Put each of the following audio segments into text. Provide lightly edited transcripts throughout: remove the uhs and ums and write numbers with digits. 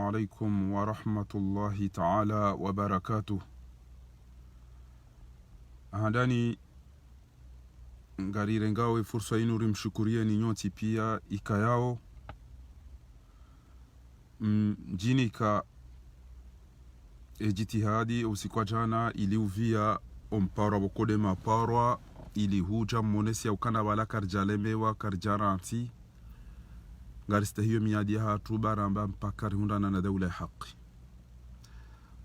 عليكم ورحمة الله تعالى وبركاته. Handani ngarire ngawe fursa inu rimshukurie ni nyoti pia ikayao mjini ka jitihadi usikwa jana iliuvia ompara bokode maparwa ili huja monesi ya ukana wala karjalemewa karjaranti ngarista hiyo miadi ya hatu baramba mpaka rihundana na dawla ya haki.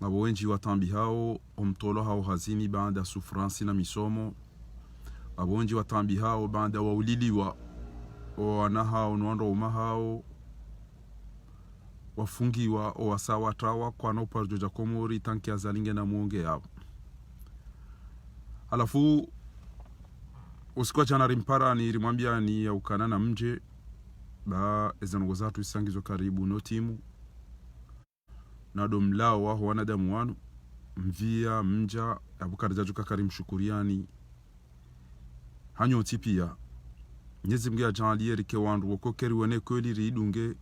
Ngabo wenji watambi hao omtolo hao hazini baada sufransi na misomo. Ngabo wenji watambi hao baada wauliliwa wana hao nwando uma hao wafungiwa o wasawa tawa kwa no parjoja komori tanki azalinge na muonge yao. Alafu usikwa chana rimpara ni rimwambia ni ya ukanana mje ba ezanongo zatu isangizo karibu no timu na domlao waho wanadamu wanu mvia mja abukarijajuka karim shukuriani hanyo tipia nyezi mga janliye rike wandu wako keri wane kweli ridunge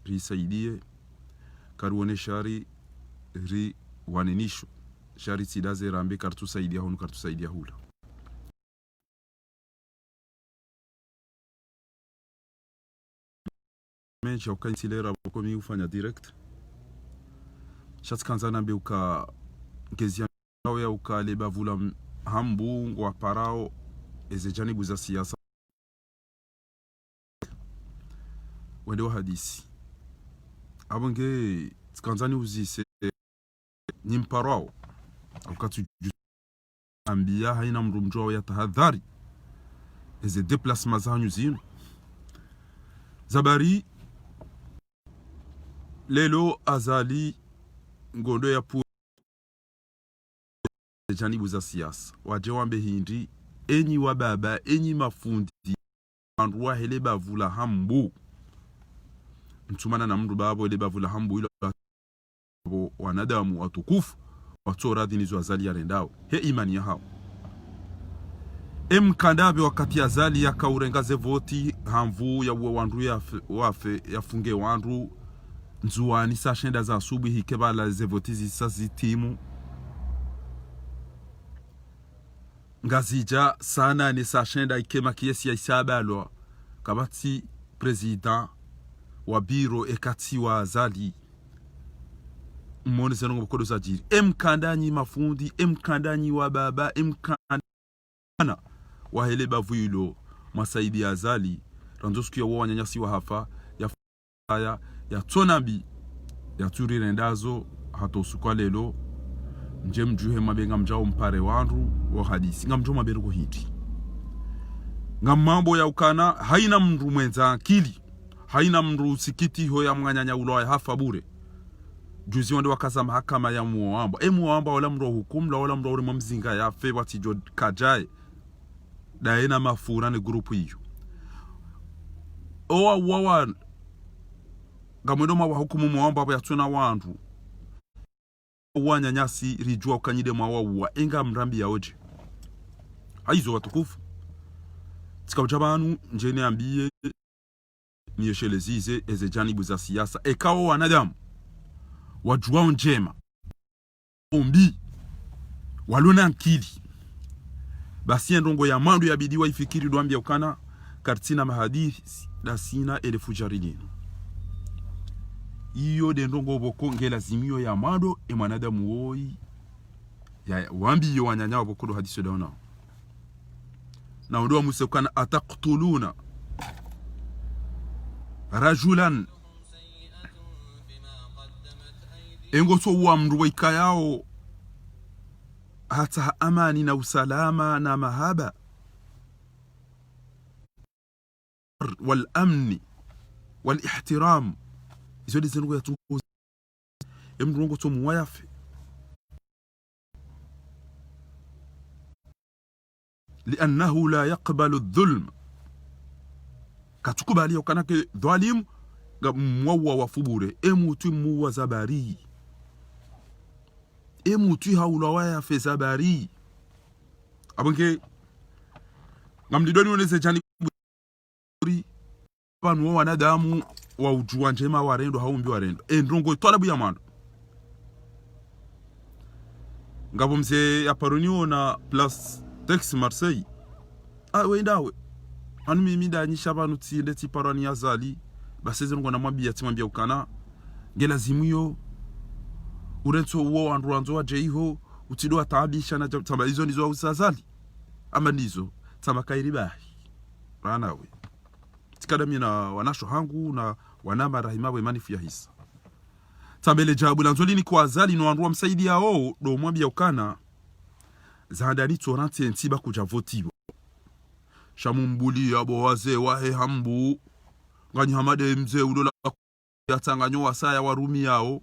risaidie karuwane shari ri wanenisho shari sidaze rambe kartu saidia honu kartu saidia hula. Mencha ukainsilera wakomi ufanya direct shatsi kanzana mbe uka ngezia ya uka leba vula hambu wa parao eze janibu za siyasa wende wa hadisi abonge tkanzani uzise nyimparao ukatu ambia haina mrumjwa ya tahadhari eze deplasma za nyuzinu zabari lelo azali ngondo ya pu janibu za siasa waje wambe hindi enyi wa baba enyi mafundi andwa hele bavula hambu mtumana na mndu babo hele bavula hambu ilo wanadamu watukufu watora dinizo azali ya rendao he imani ya hao mkandabe wakati azali ya kaurengaze voti hamvu ya uwe wandu ya wafe ya funge wandu nzuwani sa shenda za asubuhi hikebala zevotizi sasi timu ngazija sana ni sa shenda ikema kiesi ya isabalo kabati president wa biro ekati wa azali mwone zenongo mkodo za jiri mkandanyi mafundi mkandanyi wa baba mkandana wa hele bavuilo masaidi ya azali ranzosuku ya wanyanyasi wa hafa ya faya ya tonambi ya turi rendazo hato sukwa lelo nje mjuhe mabenga mjao mpare wandu wa hadisi nga mjo maberu kuhiti nga mambo ya ukana haina mndu mwenza akili haina mndu sikiti ho ya mnganyanya ulo ya hafa bure juzi wande wakaza mahakama ya muoamba muoamba wala mndu hukumla wala mndu uri mamzinga ya feba tijo kajae daena mafura ni grupu hiyo owa wawa ngamwendo mwa hukumu muomba ya tuna wandu wanyanyasi rijua ukanyide mwa enga mrambi ya oje haizo watukufu tika ujabanu njene ambiye niyeshelezize eze janibu za siyasa ekawo wanadamu wajua njema ombi walona nkili basi ndongo ya mandu ya bidiwa ifikiri duambia ukana kartina mahadithi da sina elefu jaridino iyo dendongo boko ngela zimio ya mado mwanadamu woi ya wambi yo wanyanya boko hadiso daona na ndo musekana ataqtuluna rajulan engoso wa mru ikayao hata amani na usalama na mahaba wal amni wal ihtiram izo dizengo ya tuko emrongo to muwayafe لانه لا يقبل الظلم katukubali ukanake dhalim mwawa wafubure emutu muwa zabari emutu haulawaya fe zabari abonke ngamdidoni oneze jani panu wanadamu wa ujua njema warendo haumbi warendo endrongo itwala buya mando ngabo mzee ya paronio na plus Tex Marseille wendawe anu mimi ndanyisha abantu tsinde tiparani yazali baseze ngo namwambia timwambia ukana ngelazimu yo urenso uwo wandu wanzo wa jeiho utido atabisha na tamba izo nizo usazali ama nizo tamba kairibahi ranawe tikadami na wanasho hangu na wanama rahima we manifia hisa tambele jabu lanzoli ni kwa azali no wandu wa msaidi yao do mwambia ukana zaandani tsorante ntiba kuja votibo shamumbuli yabo waze wahe hambu ngani hamade mze ulola yatanganyo wasaya warumi yao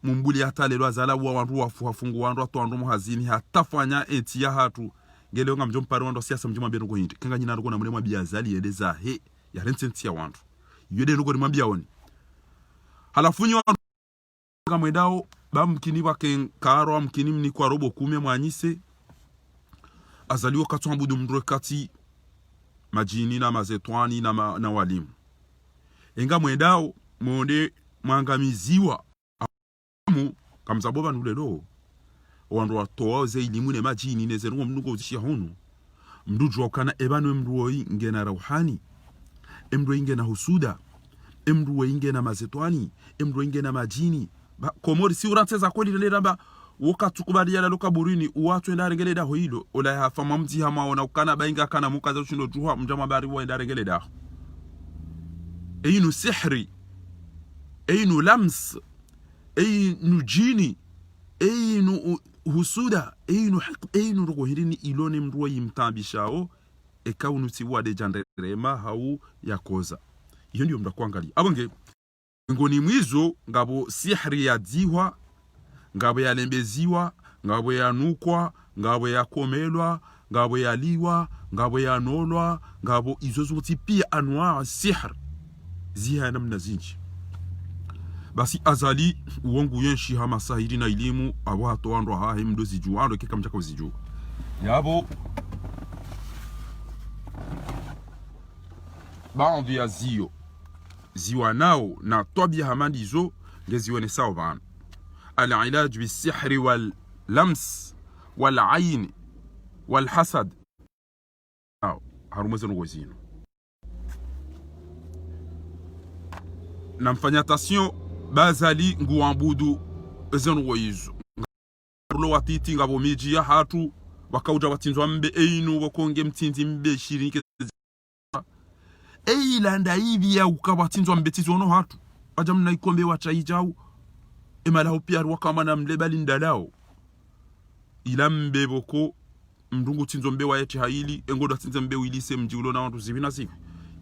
mumbuli atalelo azala wa wandu wafungu wandu atwandu muhazini hatafanya eti ya hatu ngele nga mjompare wandu siasa mjoma bero ko yindi kanga nyina ruko na mulema biazali yedeza he ya rententi ya wandu yede ruko ni mambia oni halafunyo kama mwendao bamkini wake karo mkini mni kwa robo 10 mwanyise azaliwa katwambudu mndro kati majini na mazetwani na walimu enga mwendao mwonde mwangamiziwa amu kamzaboba nulelo wandu watoa ze elimu ne majini neze ngo mnugo zishia hunu mduju wakana ebanu mruoi ngena rauhani emru ingena husuda emru ingena mazetwani emru ingena majini komori si uranteza kweli lelamba wokatukubaliana lokaburini uwatu endarengeleda hoilo ola hafa mamzi hamaona ukana bainga kana mukaza ushindo juha mjama bari wa endarengeleda einu sihri einu lams einu jini einu husuda einu rogohirini ilone mruwa yimtambishao ekaunu tiwa de janderema hau yakoza iyo ndio mdakuangalia abonge ngoni mwizo ngabo sihri ya diwa ngabo ya lembeziwa ngabo ya nukwa ngabo ya komelwa ngabo ya liwa ngabo ya nolwa ngabo izo zote pia anwa sihr ziha namna zinji basi azali uongo yenshi hama sahiri na elimu abo hatoando hahe mdo zijuando kika mchaka uziju yabo baadhi ya ziwa nao na tabia hamandi zo ngezione sawa bana العلاج بالسحر واللمس والعين والحسد harumweze ngozino namfanya tasio bazali nguambudu ezeno woyizo rulo watiti ngabo miji ya hatu wakauja watinzwa mbe einu wakonge mtinzi mbe shirinke eilanda hivi ya ukawatinzwa mbe tizono hatu ajamna ikombe wachaijau emala pia wakama na mlebali ndalao ilambe boko mndungu tinzombe wa yeti haili engoda tinzombe wilise mjiulo na wantu zivina sivi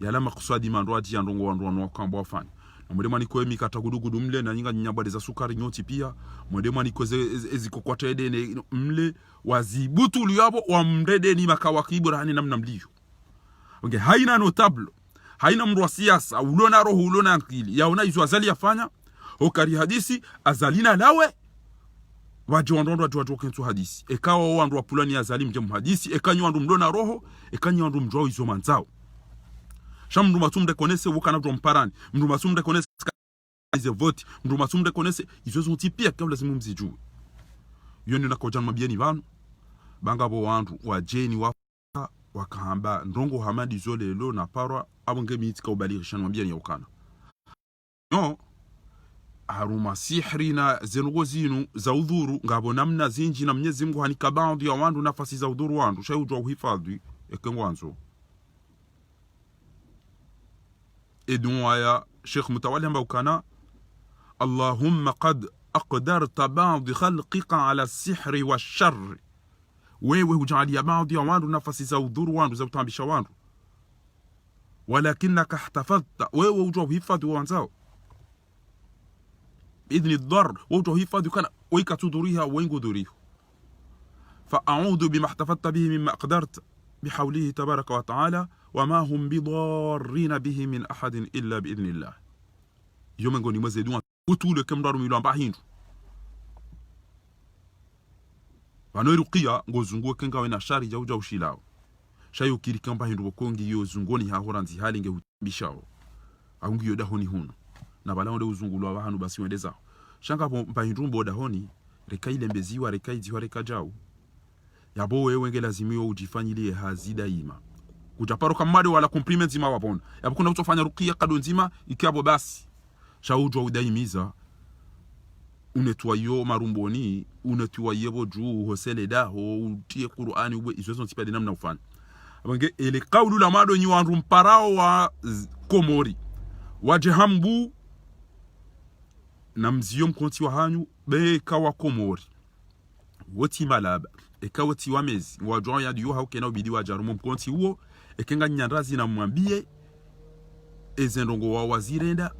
yala makusadi mando ati andongo wandu wanokambo wafanya na mwedema niko emikata gudugudu mle na nyinga nyabade za sukari nyoti pia mwedema niko ezikokwata edene mle wazibutu liyabo wa mrede ni makawakibura hani namna mliyo okay, haina notable haina mru wa siasa ulona roho ulona akili yaona izo azali yafanya okari hadisi azalina lawe wajondondo watu kentu hadisi ekawa wandu wapulani azali mje muhadisi ekanyi wandu mlona roho ekanyi wandu mjwa izo manzao shamndu matumde konese wukana ndo mparani mndu matumde konese ize vote mndu matumde konese izo zonti pia kabla zimu mzijue yoni na kojana mabieni banu bangabo wandu wajeni wakahamba ndongo hamadi zole lo na parwa abonge mitika ubalirisha mabieni ya ukana no haruma sihri na zenugo zinu za udhuru ngabo namna zinji na Mwenyezi Mungu hanika baadhi ya wandu nafasi za udhuru wandu shayujwa uhifadhi ekengwanzo edunwa ya Sheikh Mutawalli amba ukana Allahumma qad aqdarta ba'd khalqika ala sihri wa sharri wewe hujalia baadhi ya wandu nafasi za udhuru wandu za utambisha wandu walakinaka ihtafadta wewe hujwa uhifadhi wanzao بإذن الضر وتهيفاد كان ويكتدريها وينقدريه فأعوذ بما احتفظت به مما أقدرت بحوله تبارك وتعالى وما هم بضارين به من أحد إلا بإذن الله يوم نقول مزيدون وطول كم دار ميلان باهين فنوي رقيا نقول كنغا وين شاري جو جو شيلاو شايو كيري كم باهين وكونغي يو زنغوني ها هورانزي هالينغ بيشاو aungi yoda honi huno na bala onde uzungulu wa hanu basi wendeza shanga mpa hindumbo da honi reka ile mbeziwa reka iziwa reka jau yabo wewe nge lazimiwa ujifanyilie hazida ima kujaparo kamado wala compliment zima wabona yabo kuna utofanya rukia kado nzima ikiabo basi shaujwa udaimiza unetwayo marumboni unetwayo boju hosele da ho utie Qur'ani ube izo tipade namna ufanya abange ele kaulu la mado nyi wandu mparao wa Komori waje hambu na mzio mkonti wa hanyu be kawa Komori woti malaba ekawoti wamezi wajwa ya diyo haukena ubidi wajarumo mkonti huo ekenga nyandazi na mwambie ezendongo wa wazirenda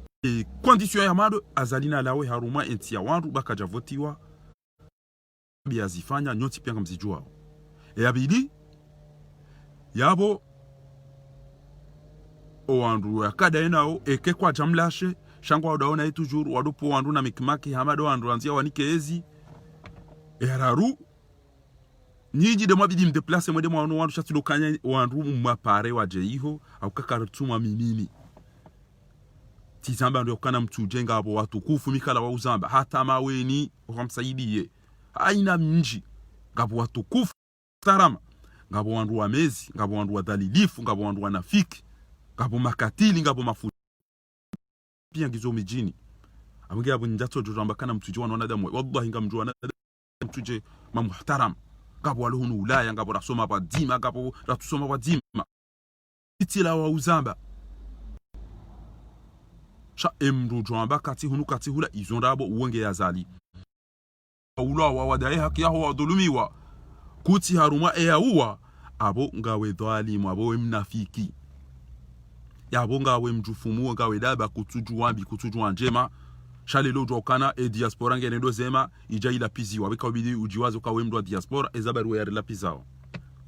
condition ya mado azalina lawe haruma enti ya wandu bakajavotiwa biazifanya nyoti pia mzijua abidi yabo owandu yakada enao eke kwa jamlashe shangwa udaona yetu juru wadupo wandu na mikimaki hamado wandu anzia wanikeezi eraru nyiji de mwabidi mdeplace mwede mwanu wandu shatulokanya wandu mwapare waje iho au kakarutuma minini tizamba ndio kana mtujenga hapo watu kufu mikala wa uzamba hata maweni wakamsaidie haina mji ngabo watu kufu tarama ngabo wandu wa mezi ngabo wandu wa dhalilifu ngabo wandu wa nafiki ngabo makatili ngabo mafuta pia ngizo mijini abunge abo njato juramba kana mtuje wanaona damu wallahi ngamjua na mtuje mamuhtaram ngabo walohunu ulaya ngabo rasoma badima ngabo ratusoma badima itila wa uzamba sha emru jwamba kati hunu kati hula izondabo uwenge yazali ula wa wadae haki yaho wadulumiwa kuti haruma uwa abo ngawe dhalimu abo mnafiki yabo ngawe mjufumu ngawe daba kutujuwa njema shale lo jokana diaspora ngene ndo zema ija ila pizi wa bika bidi ujiwazo kawe mndo diaspora ezabaru ya la pizao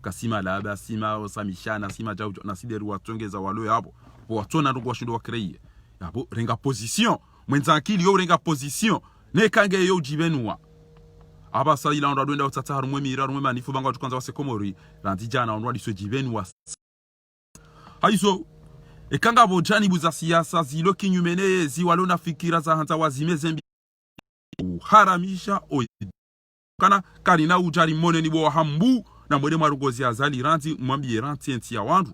kasima laba sima samishana sima jau na sideru watongeza walo yabo watona ndo gwashindo wakreye yabo renga position mwenza akili yo renga position ne kange yo jibenwa abasa ila ndo ndenda utata harumwe mira rumwe manifu banga tukanza wase Komori randijana ndo diso jibenwa haizo ekanga bojani buza siasa zilo kinyumene ziwalo na fikira za hanza wazimezembi haramisha kana karina ujari mone ni bo hambu na mwede marugozi azali ranzi mwambie ranti enti ya wandu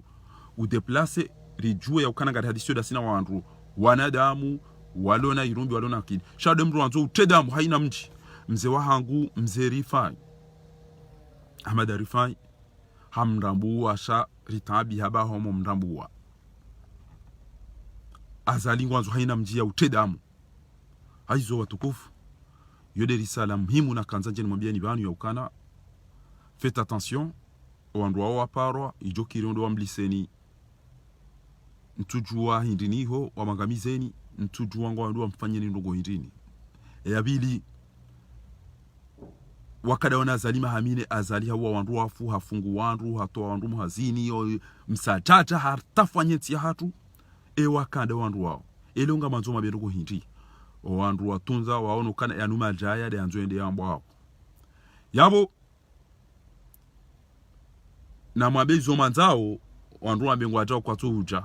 udeplace rijue ya ukana gari hadisio da sina wandu wanadamu walona irumbi walona akili shade mru wanzo utedamu haina mji mze wa hangu mze Rifai Ahmad Rifai hamrambu washa ritabi haba homo mrambu wa azali ngwanzo haina mji ya utedamu haizo watukufu yode risala muhimu na kanzanje nimwambieni banu ya ukana faites attention wandu wa parwa ijokiri ndo wambliseni ntujua hindini ho wamangamizeni ntujua ngwandu wamfanyeni ndogo hindini yabili wakada wana azalima hamine azali hawa wandu wafu hafungu wandu hatoa wandu muhazini msajaja hartafanyeti ya hatu wakanda wandu wao elonga manzoma berugo hindi wandu watunza waono kana yanuma jaya de anzoende yambo wao yabo na mabezo manzao wandu wambengwa ajao kwa tuhuja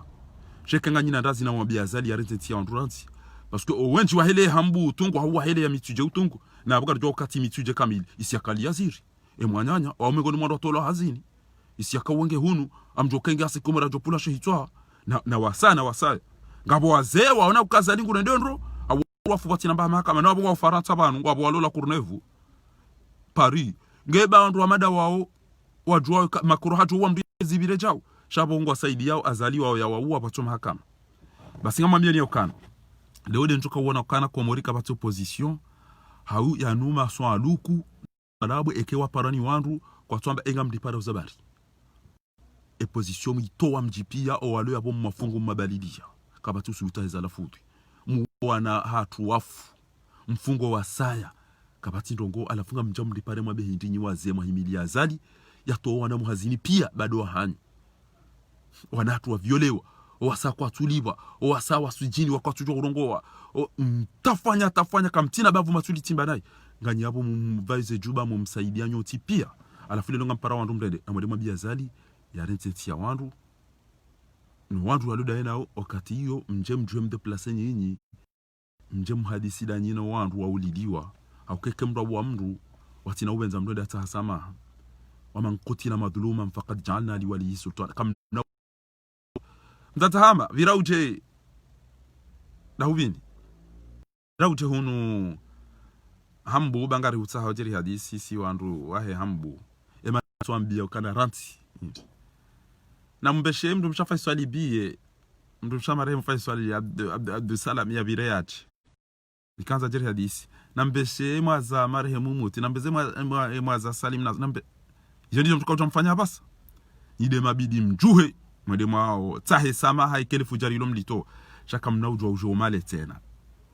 shekanga nyina ndazi na mwambia azali ya rententi ya wandu ranzi parce que owenji wa hele hambu utungu hawa hele ya mituje utungu na abuka rjo kati mituje kamili isiakali yaziri mwanyanya wamego ni mwando tolo hazini isiaka wenge hunu amjokenge asikomera jopula shehitwa na wasaya ngabo wazee waona ukazali ngune ndendro wafuati namba mahakama nabo wa Faransa banu ngabo walola Courneuve Paris ngeba wandu amada wao wajua makuru hatu wa mbizibire jao shabo ngwa saidi yao azali wao ya wao bato mahakama basi ngama mbieni okana leo de ntoka uona okana Komori ka bato opposition hau ya numa so aluku alabu ekewa parani wandu kwa twamba enga mdipara uzabari position itoa mjipia o walo yabo mafungu mabalidia kabatu suita za lafuti mwana hatu wafu mfungo wa saya kabati ndongo alafunga mjamli pare mwabe hindinyi waze mahimili azali yato wana muhazini pia bado wahanyu wanatu wa violewa wasa kwa tuliwa wasa wasujini wakwa tujwa urongowa tafanya kamtina bavu matuli timba nai ngani yabo mvaize juba mumsaidia nyoti pia alafu longa mpara wandu mrede amwede mwabi azali ya rententi ya wandu no wandu waluda nao wakati hiyo mje mdeplace nyinyi mje mhadisi da nyina wandu waulidiwa aukeke mru wa mru watina ubenza mru da tahasama waman qutila madhuluman faqad ja'alna liwalihi sultana kam mtatahama virauje dahubini rauje hunu hambu bangari utsaha jeri hadisi si wandu wahe hambu ema tuambia ukana ranti na mbeshe mdu mshafa swali biye mdu mshamarehemu fa swali Abdul Salam ya birayat nikanza jeri hadisi na mbeshe mwaza marehemu muti na mbeze mwaza Salim na mbe hiyo ndio mtukamfanya basa ide mabidi mjuhe mwede mwao tahe sama haikele fujari lomlito shaka mnaujwa ujo male tena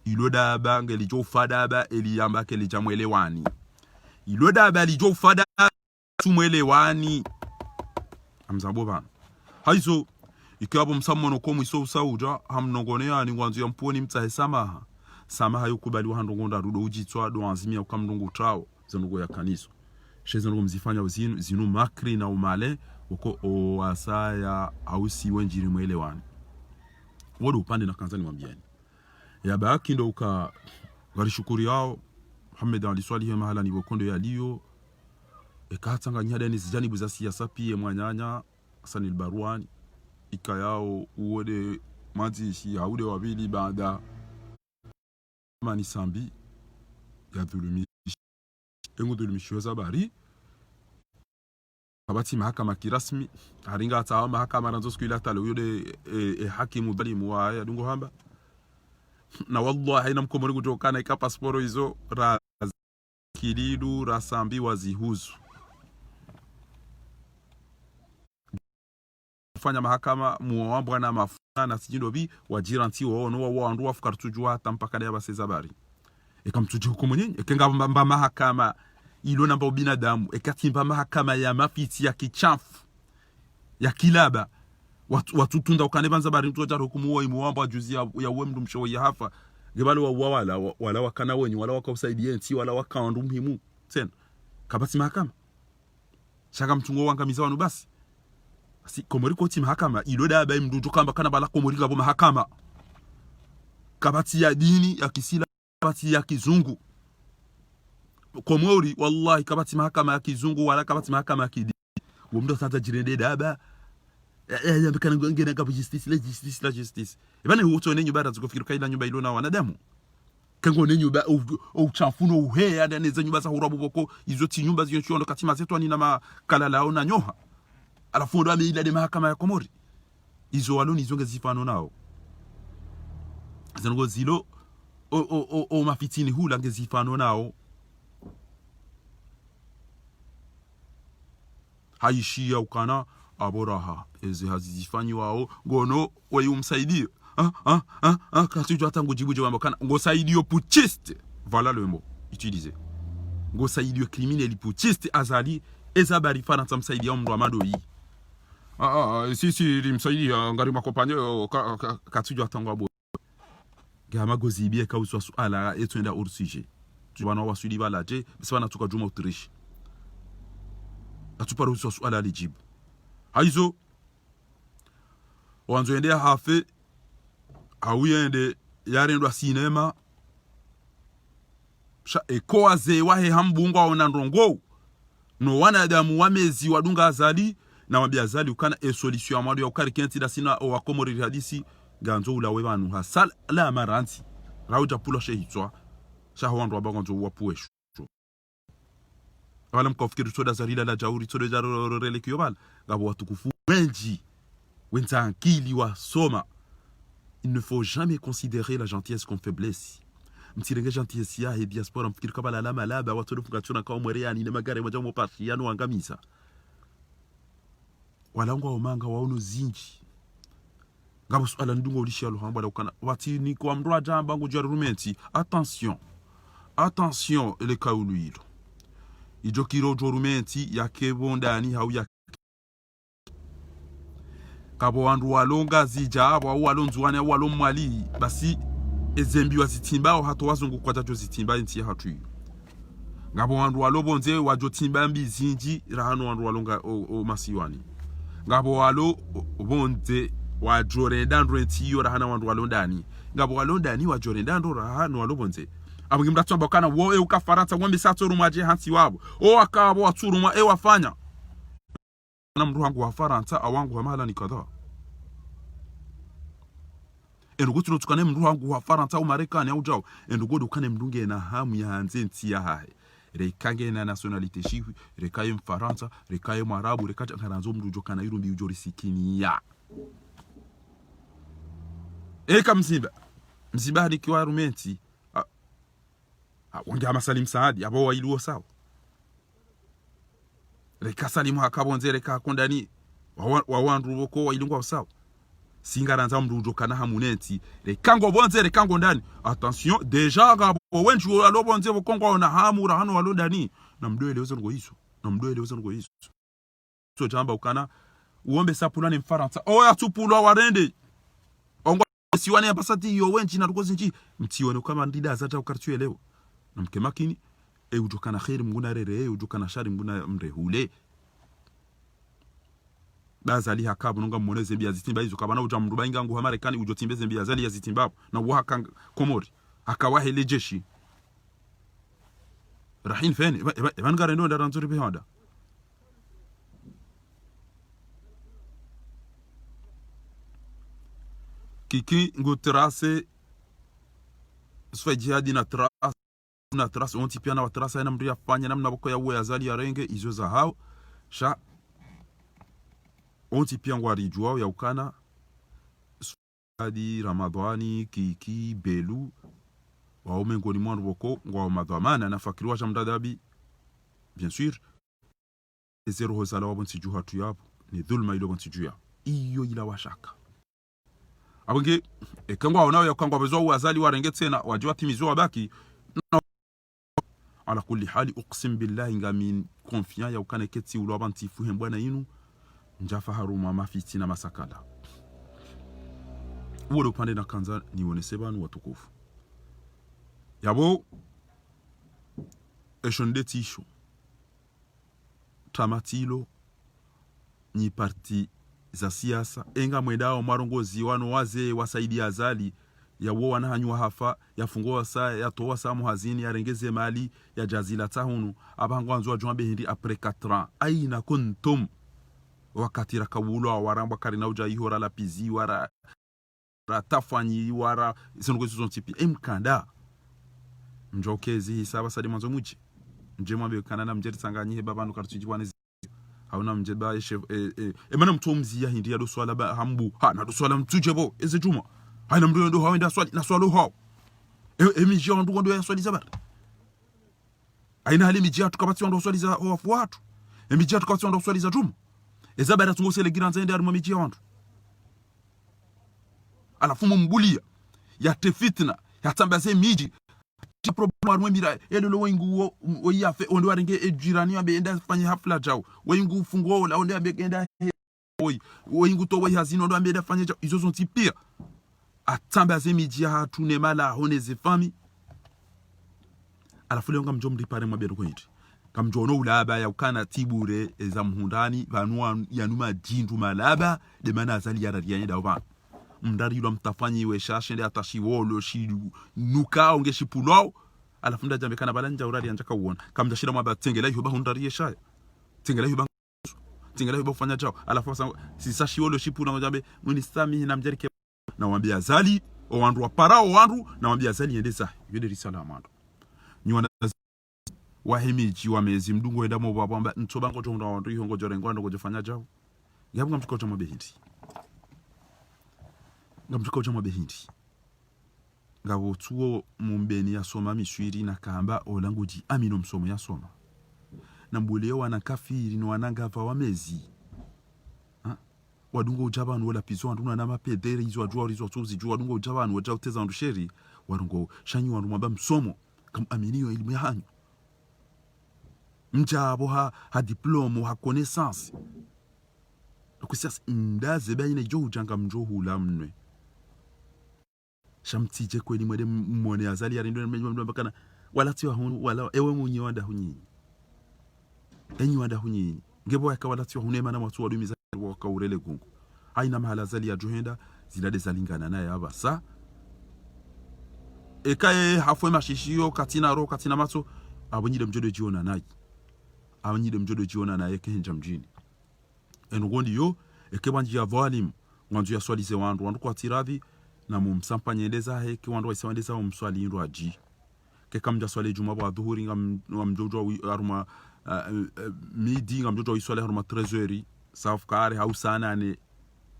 iloda bange lijo fada ba eliyamba ke lijamwelewani iloda ba lijo fada tumwelewani amzabo bana haizo ikiwapo msamono ko mwiso usauja hamnongonea ni ngwanzo ya mponi mtahe sama hayukubali handongonda rudo ujitswa do azimia ukamndongo trao zandugo ya kaniso sheze ndo mzifanya zinu makri na umale uko oasaya ausi wenjiri mwelewani wodo upande na kanzani mwambiani ya baki ndo uka garishukuri yao Muhammad aliswali hema hala ni wakondo ya liyo ekatanga nyada ni zijani buza siyasa pie mwanyanya Hassan al-Barwani ika yao uode mazishi haude wabili baada mani sambi ya dhulumi engo dhulumishiwa zabari kabati mahakama kirasmi haringa atawa mahakama ranzo siku ila talo yode hakimu dhalimu wa ya dungo hamba na wallahi haina mkomoni kutokana ika pasiporo hizo ra kilidu rasambi wazihuzu fanya mahakama muwambwa na mafuna na sijindo bi wajiranti wao no wao andu afukartujua hata mpaka ya basezabari ekamtuje hukumu nyinyi ekenga mba mahakama ilo namba binadamu ekatimba mahakama ya mafiti ya kichafu ya kilaba watu tunda ukanebanza bari mtu wajaro hukumu wao imuwambwa juzi ya wemdu msho ya hafa gebalo wala wakana wenyi wala wakausaidiyenti wala wakaandu muhimu tena kabati mahakama shaka mtungo wangamiza wanu basi si komori koti mahakama iloda ba mdu kamba kana bala komori gabo mahakama kabati ya dini ya kisila kabati ya kizungu komori wallahi kabati mahakama ya kizungu wala kabati mahakama ya kidini womdo santa jirende daba ya mbikana ngene gabo justice la justice ebane huto nenyu bara tukofikira kaila nyumba ilona wanadamu kango nenyu ba au chafuno uhe ada neza nyumba za hurabu boko izo ti nyumba ziyo chondo katima zetu ani na makala lao na nyoha alafu ndo ameila de mahakama ya Komori izo waloni zonga zifano nao zango zilo o mafitini hula ngezifano nao haishia ukana aboraha eze hazifanyi wao gono wayumsaidia katujwa hata ngujibuje wambo kana ngosaidio putiste voilà le mot utilisé ngosaidio criminel putiste azali ezabari fana tamsaidia mndo amadoi si limsaidia ngari makompanyo katujwa hata ngwabo gama gozibie ka uswa suala etwenda ursije tubana wasuli balaje bisana tukajuma utrishi atupara uswa suala lijibu haizo wanzo ende hafe awuyende yarendwa sinema sha ekoaze wahe hambunga ona ndongo no wanadamu wamezi wadunga azali na wabia azali ukana solution amadu ya ukari kenti da sina o wakomori hadisi ganzo ulawe banu hasal la maranti rauja pulo shehitwa sha hwandu wabango wapueshu wala mkofikiri toda zarila la jauri toda jarorele kiyobal gabo watukufu wenji wentankili wa soma. Il ne faut jamais considérer la gentillesse comme faiblesse. Mtirenge gentillesse ya he diaspora mfikiri kama la lama laba watu fungachona kwa mwereani ne magare majamu pasi yanu angamisa walangwa omanga waono zinji ngabo swala ndungo lishalo hamba da ukana wati ni kwa mdwa jamba ngo jarumenti attention ele kauluilo ijokiro jorumenti yake bondani hau ya kabo wandu walonga zija abo walonzwane walomwali basi ezembi wazitimba hato wazungu kwa tajo zitimba nti hatu ngabo wandu walobonze wajotimba mbizinji rahano wandu walonga o masiwani ngabo walo bonze wa jorendandro entiyo rahana wandu walondani ngabo walondani wa jorendandro rahana walobonze abungi mdatwamba kana wo uka Faransa wambi saturu maje hansi wabo o akabo waturu ma wafanya na mru wangu wa Faransa awangu wa mahala ni kadha endugo tukane mru wangu wa Faransa au Marekani au jao endugo dukane mdunge na hamu ya hanze ntia hae rekange na nationalite shiwi rekaye mfaransa rekaye mwarabu rekaje nkaranzo mrujo kana yirumbi ujori sikini ya eka msiba hadi kiwa rumenti wange amasalim saadi abo wailuo sawa reka salimu hakabonze reka kondani wawandu boko wailungwa sawa singaranza mrujo kana hamunenti rekango bonze rekango ndani attention deja gabo wenju alobonze bokongo na hamura hano walondani na mdoelezo ngo hizo so jamba ukana uombe sapulane mfaransa oya tupulwa warende ongo siwane pasati yo wenji na rukozi nji mtione kama ndida zata ukartue leo na mkemakini ujokana khair mnguna rere ujokana shari mnguna mrehule bazali hakabu nonga moneze mbia zitimba hizo kabana uja mruba ingangu ha Marekani ujotimbeze mbia zali ya zitimba na waka komori akawahe lejeshi rahin feni evangare ndo ndaranzuri behonda kiki ngotrase sfa jihadi na trase onti pia na watrasa na mria fanya namna boko ya uwe azali ya renge izo za hao sha onti pia ngwari juao ya ukana hadi Ramadhani kiki belu wa umengoni mwandu boko ngwa madhamana na fakiriwa jamdadabi bien sûr ezero hozala wabonsi juha tu yapo ni dhulma ilo bonsi juya iyo ila washaka abonge ekangwa onao yakangwa bezo wazali warenge tena wajua timizo wabaki ala kulli hali uqsim billahi ngamin confiant ya ukane keti ulo abanti fuhem bwana yinu njafa haruma mafiti na masakala uwo upande na kanza niwonese banu watukufu yabo eshonde tisho tamatilo ni parti za siasa enga mwendao marongozi wano waze wasaidi azali ya wo wanahanywa hafa yafungua saa yatoa saa muhazini yarengeze mali ya jazila tahunu abangwanzo wa jwambe hindi après 4 ans aina kuntum wakati rakawulo waramba karina uja ihora la pizi wara ratafanyi wara songo zontipi emkanda njokezi hisaba sadi mwanzo muji njema be kanana mjeri sanganyi babanu kartuji bwana hauna mjeba chef emana mtomzi ya hindi ya do swala ba hambu ha na do swala mtujebo eze juma haina mdo ndo hawenda swali na swalo ho emiji ndo ndo ya swali zabar aina hali miji atukabati ndo swali za hofu watu emiji atukabati ndo swali za juma ezabara tungosele giranza ende aruma miji wandu alafumu mbulia ya tefitna ya tambaze miji problem aruma mira elolo wengu oyafe ondo arenge ejirani abe enda fanya hafla jao wengu fungo la ondo abe enda wengu to hazino ondo abe enda fanya jao izo zonti pia atambaze miji ya tune mala honeze fami alafu leo ngamjo mripare mwabe ko yiti kamjono ulaba ya ukana tibure eza mhundani vanua yanuma jindu malaba de mana azali ya radianye dawa mndari yula mtafanyi we shashende atashiwolo shidu nuka onge shipulo alafu nda jambe kana balanja uradi anjaka uona kamja shida mwaba tengela hiyo ba hundari yeshaya tengela hiyo ba fanya chao alafu si sashiwolo shipulo ngajambe munisami na mjerike na wambia azali o wandu wa parao wandu na wambia azali endeza yode risala amando nywana wahimiji wamezi mdungu enda mo babamba ntoba ngo tonda wandu ihongo jorengo ndo gojofanya jao yabunga mtuko cha mabehindi ngamtuko cha mabehindi ngabo tuo mumbeni ya soma miswiri na kamba olanguji amino msomo ya soma na mbuleo wana kafiri no wanangava wamezi wadungo ujabanu wala pizo anduna na mapedere izo ajua orizo tuzi jua wadungo ujabanu waja uteza ndusheri wadungo shanyi wandu mwamba msomo kam aminiyo ilmu ya hanyu mjabo ha diplomo ha connaissance kusasa ndaze bayine jo ujanga mjohu la mnwe shamtije kweli mwede mwone azali arindo mbakana wala tiwa hunu wala ewe munyi wanda hunyi enyi wanda hunyi ngebo yaka wala tiwa hunema na watu wadumiza waka urele gungu haina mahala zali ya juhenda zilade zalingana naye abasa ekaye hafwe mashishio katina ro katina mato abonyide mjodo jiona naye abonyide mjodo jiona naye kenja mjini enugondi yo ekebanji ya volume wanzu ya swalize wandu kwa tiradhi na mumsampanyendeza heke wandu waisawendeza umswali indu aji kekamja swali juma bwa dhuhuri ngamjojo aruma midi ngamjojo wiswali aruma 13h saf kare hausana ne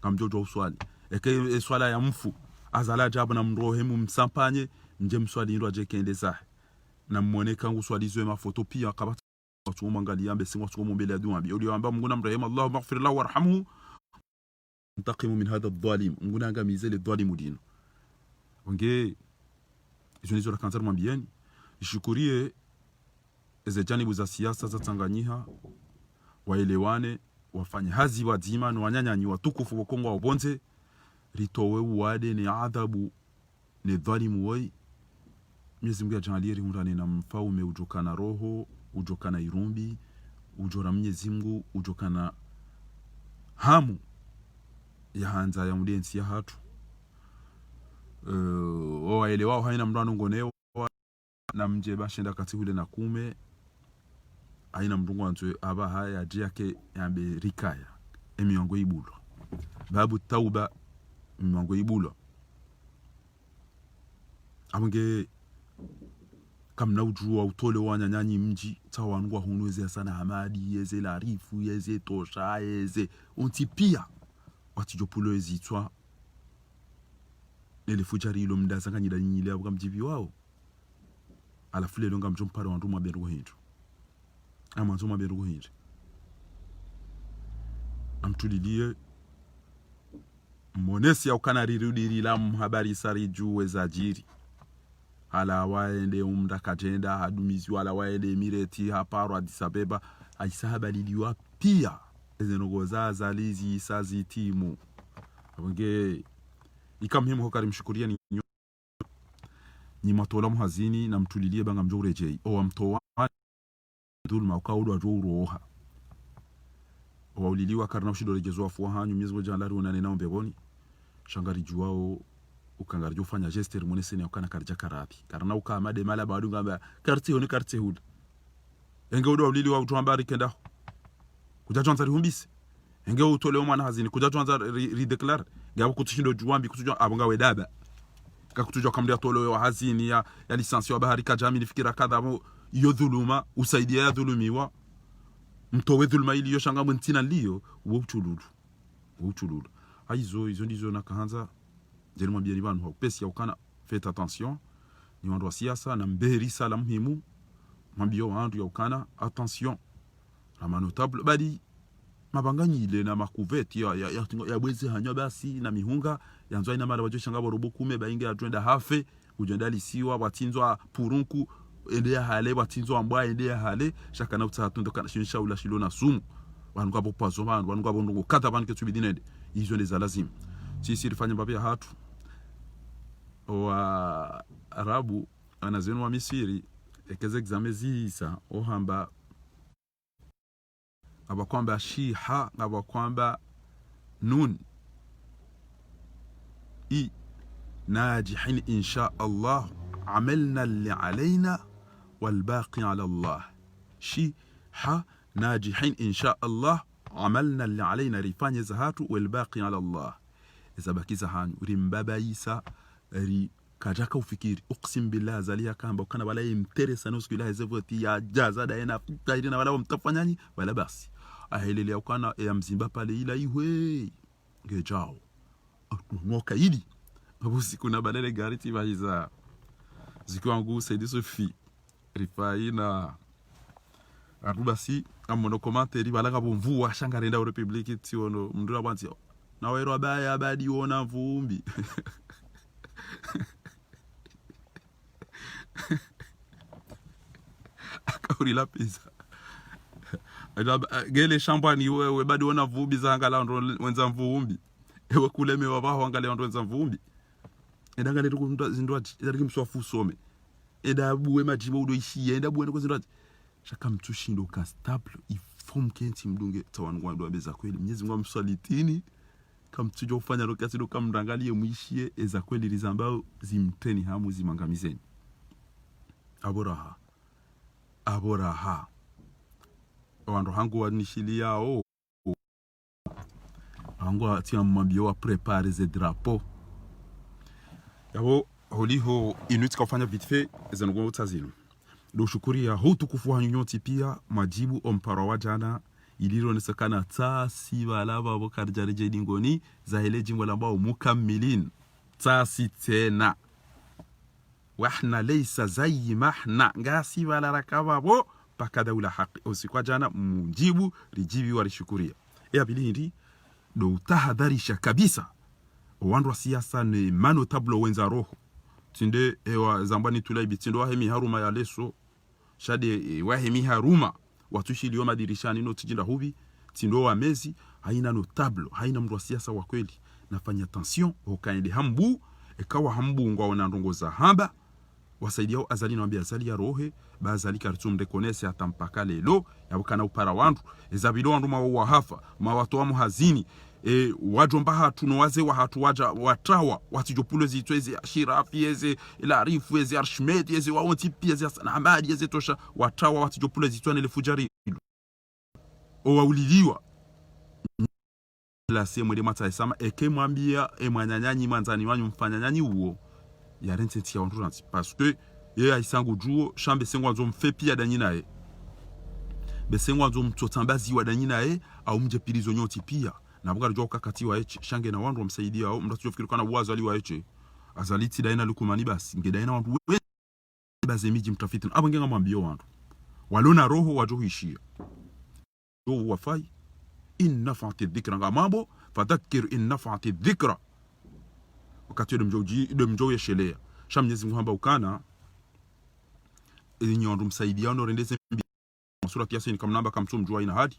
ngamjojo uswali eke swala ya mfu azala jabu na mrohe mumsampanye nje mswali indu aje kendeza na mwoneka nguswalizwe mafoto pia kabata watu mwangalia ambe singwa tuko mbele ya dua uli amba mnguna mrehema Allah maghfir lahu warhamhu intaqimu min hadha adh-dhalim mnguna angamize le dhalimu dino onge izonizo la kanzar mwambieni ishukurie eze janibu za siasa za Tanganyika waelewane wafanye hazi wazima na wanyanyanyi watukufu wakongo wa bonze ritowe uwade ni adhabu ni dhalimu wai Mwenyezi Mungu ajalie rihundane na mfaume ujokana roho ujokana irumbi ujora Mwenyezi Mungu ujokana hamu ya hanza ya mudensi ya hatu waelewa haina mrano ngoneo na mje bashenda kati hule na kume haina mrungu wantu aba haya jake yambe rikaya emiongo ibulo babu tauba emiongo ibulo amunge kamna ujua utole wanyanyanyi mji tawangu hunweze sana hamadi yeze larifu yeze tosha yeze untipia watijopulo ezitwa nilifujari ilo mdaza kanyida nyile abuka mjivi wao alafule longa mjompara wandu maberu hindu ama nzo maberu hindu amtulilie monesi ya ukanaririrudi la mhabari sari juwe za jiri ala waende umda kajenda hadumizi wala waende Emirati haparo Addis Abeba aisaba liliwa pia ezenogoza zalizi isazi timu abonge ikamhemu hokari mshukuria ni matola muhazini na mtulilie banga mjorejei o amtowa dhulma ukaudu ajooroha wauliliwa karna ushidorejezo afu hanyu myezo jandari unane nao mbeboni shangari juwao ukangari jofanya gester monese ne ukana karja karabi karna ukamade mala badu ngamba karti honi karti hud enge udo wauliliwa utuambari kenda kuja tuanza rihumbisi enge utole mwana hazini kuja tuanza redeclare ngabo kutushindo juwambi kutujwa abonga wedaba kakutujwa kamdia tole wa hazini ya lisansi wa bahari kajami nifikira kadha iyo dhuluma usaidia ya dhulumiwa mtowe dhuluma ili yo shanga mwentina liyo uwo uchululu hizo ndizo nakaanza jeni mwambia ni bantu pesi ya ukana faites attention ni wandu wa siasa na mberi sala muhimu mwambia wandu ya ukana attention na manotable badi mabanganyi ile na makuveti ya bwezi hanyo basi na mihunga yanzo ina mara wajo shanga borobo kume bainge atwenda hafe ujenda lisiwa watinzwa purunku ende hale watinzwa mbwa ende hale shaka na utatunda kana shinsha ula shilona sumu wangu hapo pazo wangu hapo ndo kata banke tubidinende hizo ndizo lazima sisi rifanya babia hatu wa arabu anazenu wa Misiri ekeze exame zisa ohamba abakwamba shiha abakwamba nun i najihin insha Allah عملنا اللي علينا والباقي على الله shiha najihin insha Allah عملنا اللي علينا rifanye zahatu والباقي على الله izabakiza hanyu rimbaba isa ri kajaka ufikiri uqsim billah zalia kamba kana wala imteresa nusu ila hezevoti ya jaza daena tairina wala mtafanyani wala basi ahilele ukana ya mzimba pale ila ihwe ngejao ngoka ili babusi kuna badale gariti bahiza zikiwa ngu Saidi Sofi rifaina arubasi amono komanteri balanga bomvua shangarenda republiki tiono mndura banzi na wero abaya abadi wona vumbi akauri la pizza gele champagne wewe badi wona vumbi zangala ndo wenza mvumbi ewe kuleme wabaho angale ndo wenza mvumbi edanga letu kumtwa zindwa zari kimswafu some edabuwe majibo udo ishiye edabuwe ndo zindwa shaka mtushindo ka stable ifom kenti mdunge tawanwa ndo abeza kweli Mwenyezi Mungu amsalitini kamtujo ufanya lokasi do kamrangalie muishie eza kweli rizambao zimteni hamu zimangamizeni aboraha wandu hangu wanishilia hangu atia mwambio wa prepare ze drapeau yabo holiho inuti kufanya vitfe eza ngongo tazino do shukuria hutukufu hanyonyoti pia majibu ompara wajana iliro nesakana tasi balaba abokarjare jedingoni zahele jimbo lambao mukammilin tasi tena wahna laysa zay mahna ngasi bala rakababo pakada ula haki usikwa jana mujibu rijibi warishukuria bilindi do tahadharisha kabisa wandu wa siasa ni mano tablo wenza roho tinde ewa zambani tulaibi tindo wahemi haruma ya leso shade wahemi haruma watushi lioma dirishani no tijinda hubi tindo wa mezi haina no tablo haina mtu wa siasa wa kweli nafanya attention okaende hambu ekawa hambu ngwa wanandongoza hamba wasaidia azali na azali ya rohe bazali kartum reconnaisse atampaka lelo yabukana upara wandu ezabilo wandu wa hafa mawatu wa muhazini wajomba hatu no waze wa hatu waja watawa watijopulo zitweze ashirafi eze ilarifu eze arshmed eze waonti pia eze sanamadi eze tosha watawa watijopulo zitwane le fujari o wauliliwa la semwe de mata esama ekemwambia emwanyanyanyi manzani wanyu mfanyanyanyi uo ya rententi ya wandu nanti parce que ye aisangu juo shambe sengwa nzo mfe pia danyinae besengwa nzo mtotambazi wa danyinae au mje pilizo nyoti pia na buga rjo kakati wa eche shange na wandu wamsaidia au mratu yofikiri kana uwazo ali wa eche azaliti daina lukumani basi ngedaina wandu bazemiji mtafiti abo ngenga mwambio wandu walona roho wajohishia do wafai in nafati dhikra ngamambo fadhakkir in nafati dhikra wakati de mjoji yeshelea shamnyezi Mungu hamba ukana nyondu msaidia no rendeze sura Yasin kamnamba kamtumjua ina hadi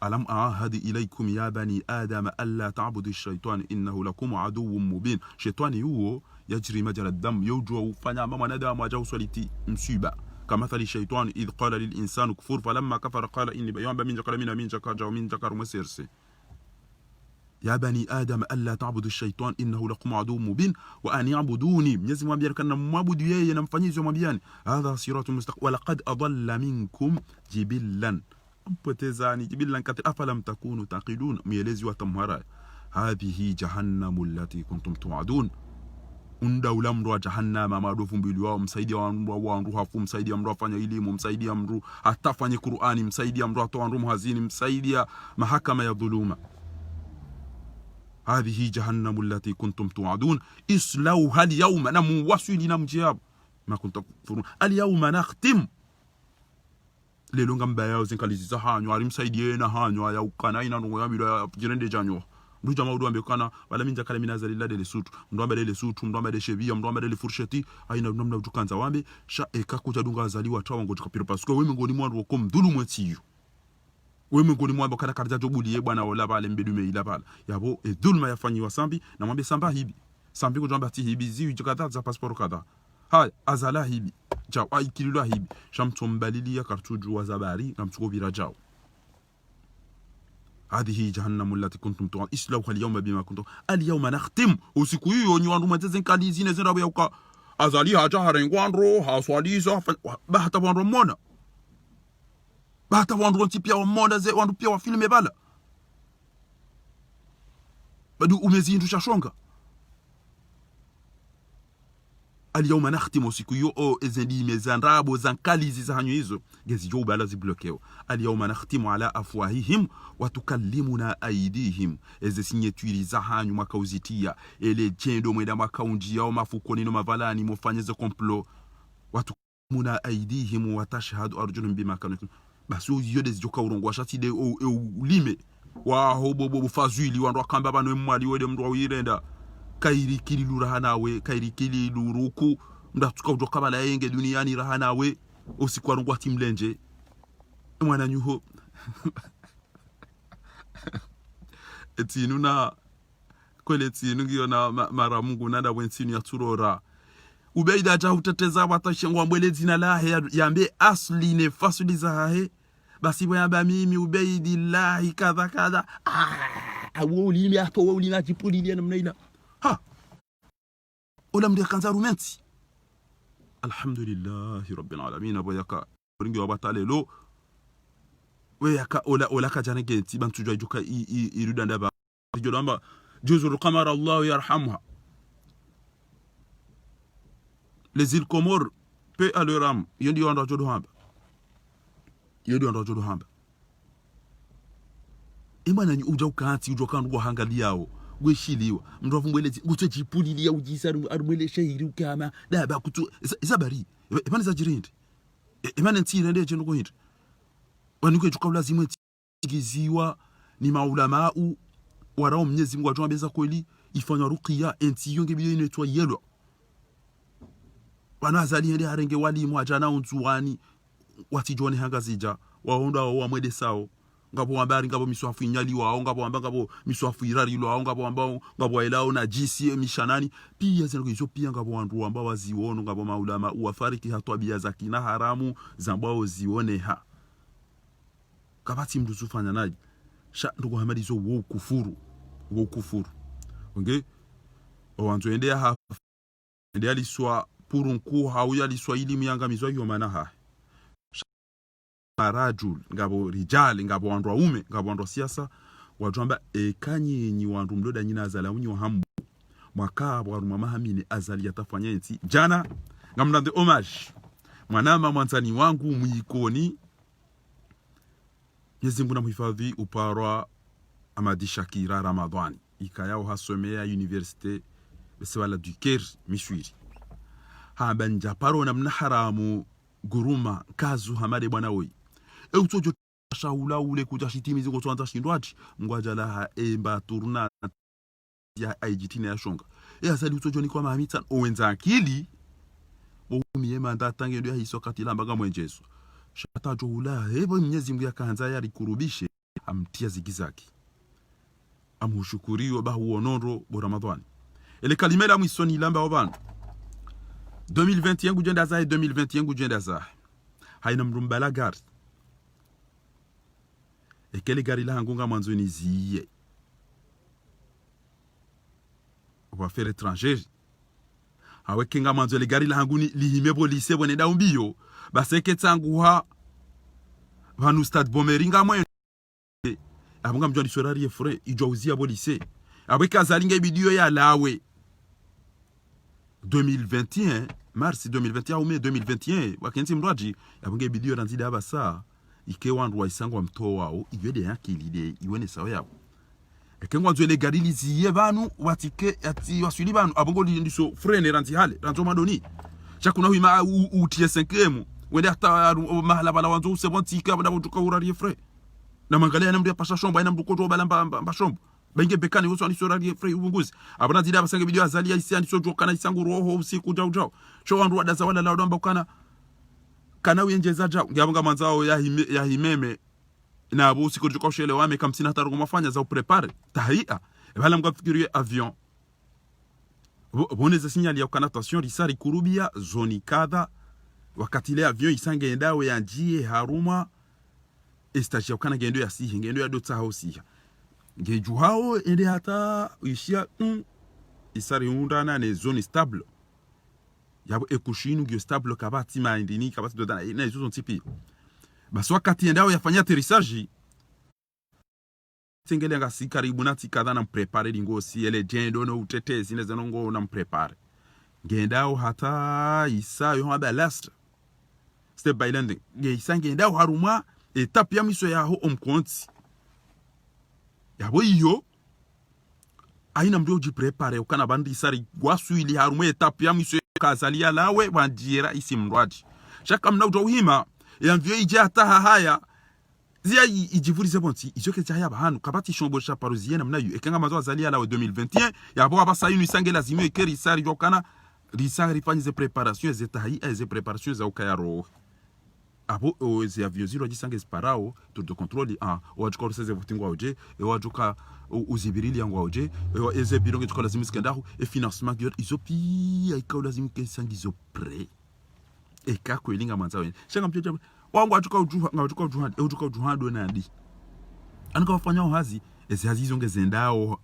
alam ahadi ilaykum ya bani adam alla ta'budu ash-shaytan innahu lakum aduwwun mubin shaytani huo yajri majra ad-dam yujwa ufanya mama nadamu aja usaliti msiba kama thali shaytan idh qala lil insani kufur falamma kafara qala inni bayamba min jakala min jakaja min jakar musirsi ya bani adam alla ta'budu ash-shaytan innahu lakum aduwwun mubin wa an ya'buduni mnyezi mwambia kana mwabudu yeye na mfanyizi mwambiani hadha siratul mustaqim wa laqad adalla minkum jibillan mpotezani jibillan katil afalam takunu taqilun mielezi wa tamhara hadhihi jahannamu allati kuntum tu'adun unda ulamru wa jahannama madofu mbili wao msaidia wandu hafu msaidia mru afanya elimu msaidia mru atafanye Qur'ani msaidia mru atoa mru muhazini msaidia mahakama ya dhuluma هذه جهنم التي كنتم توعدون اصلوها اليوم نمو وسولنا مجياب ما كنت تكفرون اليوم نختم lelonga mbaya zinkaliziza hanyo ari msaidiena hanyo ya ukana ina ndongo ya bilo jirende janyo nduja maudu ambekana wala minja kala minaza lilade le sutu ndo le sutu ndo le chevia ndo le fourchette aina namna utukanza wambe sha ekakuja dunga azaliwa tawa ngo tukapira parce que wewe ngoni mwandu ko mdulu mwetiyo wewe ngoni mwambo kana karja jobuliye bwana wala bale mbedume ila bala yabo edulma yafanyiwa sambi na mwambe samba hibi sambi ko jamba ti hibi zi ujikata za passport kada haya azala hibi jao aikililo hibi shamtombalili ya kartuju wa zabari na mtuko birajao هذه جهنم التي كنتم توعدون اصلوها اليوم بما كنتم اليوم نختم usiku hiyo ni wandu mwanze zinkali zine zirabu yauka azali haja harengwandro haswalizo bahata wandu mona bahata wandu pia mona ze wandu pia wa filme bala badu umezindu shashonga اليوم نختم سيكيو او ازندي مزانرابو زانكاليزي زانيو hizo gezijo bala ziblokeo اليوم نختم على افواههم وتكلمنا ايديهم ezesinyetuiri za hanyu makauzitia ele jendo mwenda makaunji yao mafukoni no mavalani mofanyeze complot watukumuna aidihim wa tashhadu arjulun bima kanu baso yode zijoka urongwa shati de ulime wa hobobo fazuli wandu akamba banwe mwali wede mndu wirenda kairi kililu rahanawe kairi kililu ruku ndatuka ujoka bala yenge duniani rahanawe usikwarungwa timlenje mwana nyuho etinuna kwele tinungiyo na mara Mungu nada wensini ya turora ubeida ja uteteza watashengwa mbele zina lahe yambe asli ne fasuli zahe basi bwamba mimi ubeidillahi kadha kadha ulimi ato ulina jipuli namna ila ha ola mdia kanza rumenti alhamdulillah rabbil alamin aboyaka ringi wabatale lo we yaka ola ka jana genti bantu jwa juka irudanda ba jolamba juzul qamar Allah yarhamha les îles Comores paix à leur âme yondi wanda jodo hamba imana ni uja ukanti uja kandu hangaliao gweshiliwa mndu avumbwelezi gutwe jipulili ya ujisa arumwele shehiri ukama daba kutu isabari imana za jirindi imana ntira ndeje ndo kuhinda wanike chuka lazima tigiziwa ni maulama warao Mwenyezi Mungu ajua beza kweli ifanya ruqya enti yonge biyo inetwa yelo wanazali hende harenge walimu ajana unzuwani watijone hangazija waonda wa mwede sao ngabo wambari ngabo miswafu inyaliwa ngabo wamba ngabo miswafu irarilo ngabo wamba ngabo elao na jisi mishanani pia zeno hizo pia ngabo wandu wamba waziono ngabo maulama uwafariki hatwa bia za kina haramu zambao zione ha kabati mdu zufanya naji sha ndugu hamadi zo wo kufuru okay wanzo endea ha endea liswa purunku hauya liswa ili miyanga mizwa yomana ha rajul ngabo rijal ngabo wandu waume ngabo wandu siasa wajamba kanyenyi wandu mloda nyina azala unyi wa hambu mwaka bwaru mama hamine azali yatafanya enti jana ngamnande homage mwanama mwanzani wangu muikoni Mwenyezi Mungu namhifadhi uparwa Amadi Shakira Ramadhani ikayao hasomea universite besewala du Caire Miswiri habanja paro namna haramu guruma kazu hamade bwana oi utojo shaula ule kuja shitimizi ngo twanza shindwaji ngwajala ha emba turna ya aijitine ya shonga asali utojo ni kwa mahamita owenza akili bo miyema ndatange ndio hiso katila mbaga mwenjezo shatajo ula hebo Mwenyezi Mungu yakaanza yari kurubishe amtia zigizaki amushukuriwa ba uonondo bo Ramadhani ele kalimela mwisoni lamba obana 2021 gujenda za 2021 gujenda za haina mrumbala gari ekele gari la hangunga mwanzoni ziye wa faire étranger awekenga mwanzo le gari la hanguni lihimebo lise bone da umbio baseke tsanguha vanu stade bomeringa mwe abunga mjoni sorari e frais ijo uzia bo lycée abeka zalinga bidio ya lawe 2021 mars 2021 ou mai 2021 wakenzi mrwaji abunga bidio ranzida haba saa ike wandu wa isangu wa mto wao iwede yaki ilide iwene sawa yao ekengwa zwele gari liziye banu watike ati wasuli banu abungo ndiso frene ranzi hale ranzo madoni chakuna huima utie 5e wende hata mahala bala wanzo usebontika bada butuka urari frais na mangalia na mdia pasha shomba ina mdukoto bala mba shomba bainge bekani uso anisorari frais ubunguzi abana zida basange bidio azali ya isi aniso jokana isangu roho usiku jao cho wandu wadaza wala la ndo kana kana wenjeza jao ngabanga manzao ya himeme na abo usiku joko shele wame kamsina hata rogo mafanya za uprepare tahia bala mgafikirie avion boneza signal ya kana attention risari kurubia zoni kada wakati ile avion isange endawe ya njie haruma estaji ya kana gendo ya sihi ngendo ya dotsa hosi ngeju hao ende hata ishia isari undana ne zone stable yabo ekushinu gyo stable kabati maindini kabati dodana na izo son tipi basi wakati endao yafanya atterrissage tengele nga si karibu nati kadha na mprepare lingo si ele jendo no utetezi neze nongo na mprepare ngendao hata isayo haba last step by landing nge endao haruma etape ya miso yaho omkonti yabo iyo aina mdo jiprepare ukana bandi sari gwasu ili haruma etape ya miso kazalia lawe bandiera isi mrwaji shaka mna utohima ya mvyo ije hata haya zia ijivurize bonti ijoke chaya bahanu kabati shombo cha paruziena mnayu ekenga mazo azalia lawe 2021 yabo abasa inu isange lazima ekeri sari yokana risari fanyize preparations zetahi eze preparations za ukayaro abo ze avions zilo jisange sparao tour de contrôle wajuka ruseze vutingwa oje wajuka uzibirili yangu oje eze bilonge tukola lazima skandahu e financement gyo izopi aika lazima kesangi zo pre eka kwelinga manzawe shanga mpeja wangu atuka ujuha ujuhado nandi anika wafanya hazi ezi hazizo ngezendao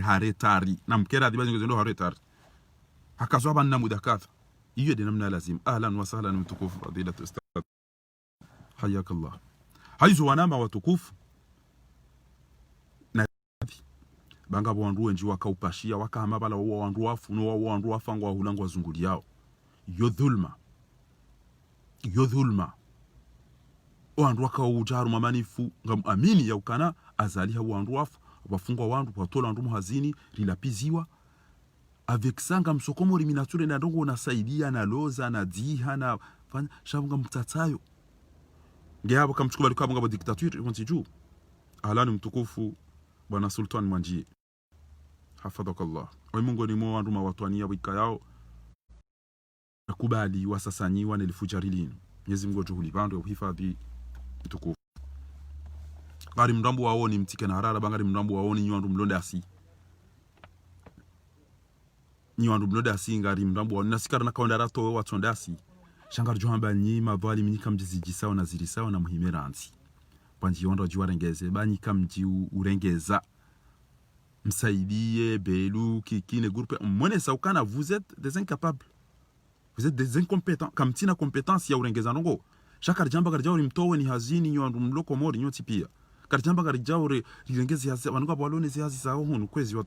haretari na mkera dibazi ngezendao haretari hakazo abanna mudakatha iyo de namna lazim. Ahlan wa sahlan mtukufu fadilatu ustad, hayakallah. Haizo wanama watukufu na banga bwandu wenji wakaupashia wakahama bala wandu wafu no wandu wafangwa hulango wazunguli yao. Yo dhulma wandu wakaujaru mamanifu ngam amini ya ukana azaliha wandu wafu wafungwa wandu watola wandu muhazini rilapiziwa avec sanga msokomo liminature na ndongo unasaidia na loza na diha na fanya shavunga mtatayo ngehabo kamchukua balikuwa ngabo dictature konti juu. Alani mtukufu bwana Sultan Mwanjie hafadhakallah wa Mungu ni mwa wandu mawatwania wika yao kubali wasasanyiwa nelifujarilini Mwenyezi Mungu juhuli bandu uhifadhi mtukufu. Ngari mndambu waoni mtike na harara bangari mndambu waoni nywandu mlonde asi nywandu mlonde asi ngari mndambu waoni nasikara na kaonda rato watonde asi shangari johamba nyi mavali minika mjiziji sawa na ziri sawa na muhimeranzi panji yondo juwa rengeze banyi kamji urengeza msaidie belu kikine groupe mwene saukana vous êtes des incapables, vous êtes des incompétents. Comme tina compétence ya urengeza nongo shaka jamba garjao mtowe ni hazini nyandu mloko mori nyoti pia karjamba garjao rirengeze hasi banuka balone se hasi saho hunu kwezi wa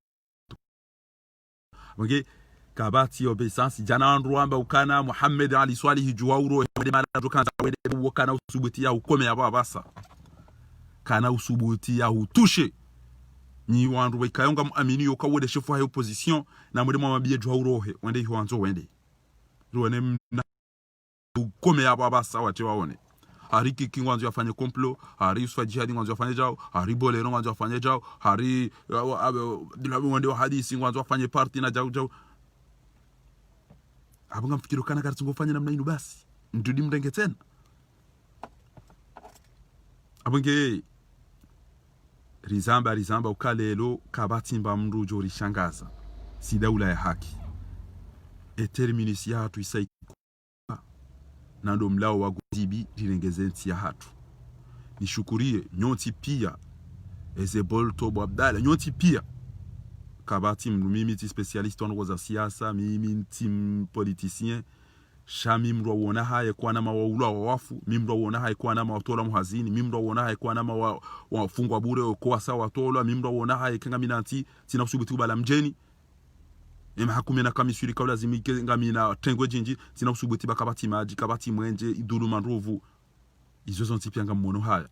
wange kabati obesansi jana andruamba ukana Muhammad Ali Swalihi juwauro de malado kanza wede wakana usubuti ya ukome ya babasa kana usubuti ya utushe ni wandu wekayonga muamini yoka wode shefu ha opposition na muri mabie juwaurohe wende hiwanzo wende ruone ukome ya babasa wate waone hari kiki ngwanzo yafanye complot, hari usfa jihadi ngwanzo yafanye jao, hari bolero ngwanzo yafanye jao, hari dilabu wende wa hadisi ngwanzo yafanye party na jao abanga mfikiro kana kartungo fanya namna ino basi ndudi mrenge tena abange rizamba ukalelo kabatimba mrujo rishangaza si daula ya haki eterminisi ya hatu isai na ndo mlao wa gudibi rirengezenti ya hatu nishukurie nyoti pia Ezebol Tobo Abdala nyoti pia kabati mimi ti specialiste on za siasa mimi tim politicien shami mro wona haye kwa na mawaulo wa wafu mimro wona haye kwa na mawatola muhazini mimro wona haye kwa na wafungwa bure kwa sawa watola mimro wona haye kenga minanti tina kusubitu bala mjeni ema hakumena kamisuri kwa lazimike ngamina tengwe jinji tina kusubitu bakabati maji kabati mwenje idulu manrovu izo zonti pia ngamono haya